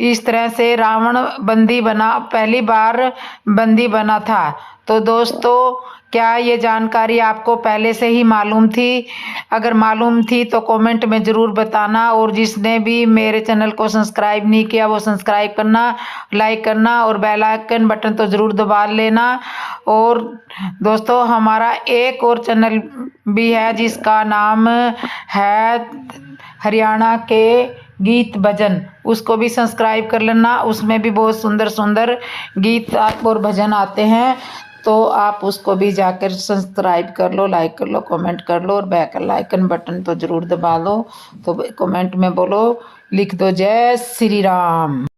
Speaker 1: इस तरह से रावण पहली बार बंदी बना था। तो दोस्तों, क्या ये जानकारी आपको पहले से ही मालूम थी? अगर मालूम थी तो कमेंट में ज़रूर बताना। और जिसने भी मेरे चैनल को सब्सक्राइब नहीं किया वो सब्सक्राइब करना, लाइक करना और बेल आइकन बटन तो ज़रूर दबा लेना। और दोस्तों, हमारा एक और चैनल भी है जिसका नाम है हरियाणा के गीत भजन, उसको भी सब्सक्राइब कर लेना। उसमें भी बहुत सुंदर सुंदर गीत और भजन आते हैं, तो आप उसको भी जाकर सब्सक्राइब कर लो, लाइक कर लो, कमेंट कर लो और बेल आइकन बटन तो ज़रूर दबा लो। तो कमेंट में लिख दो जय श्री राम।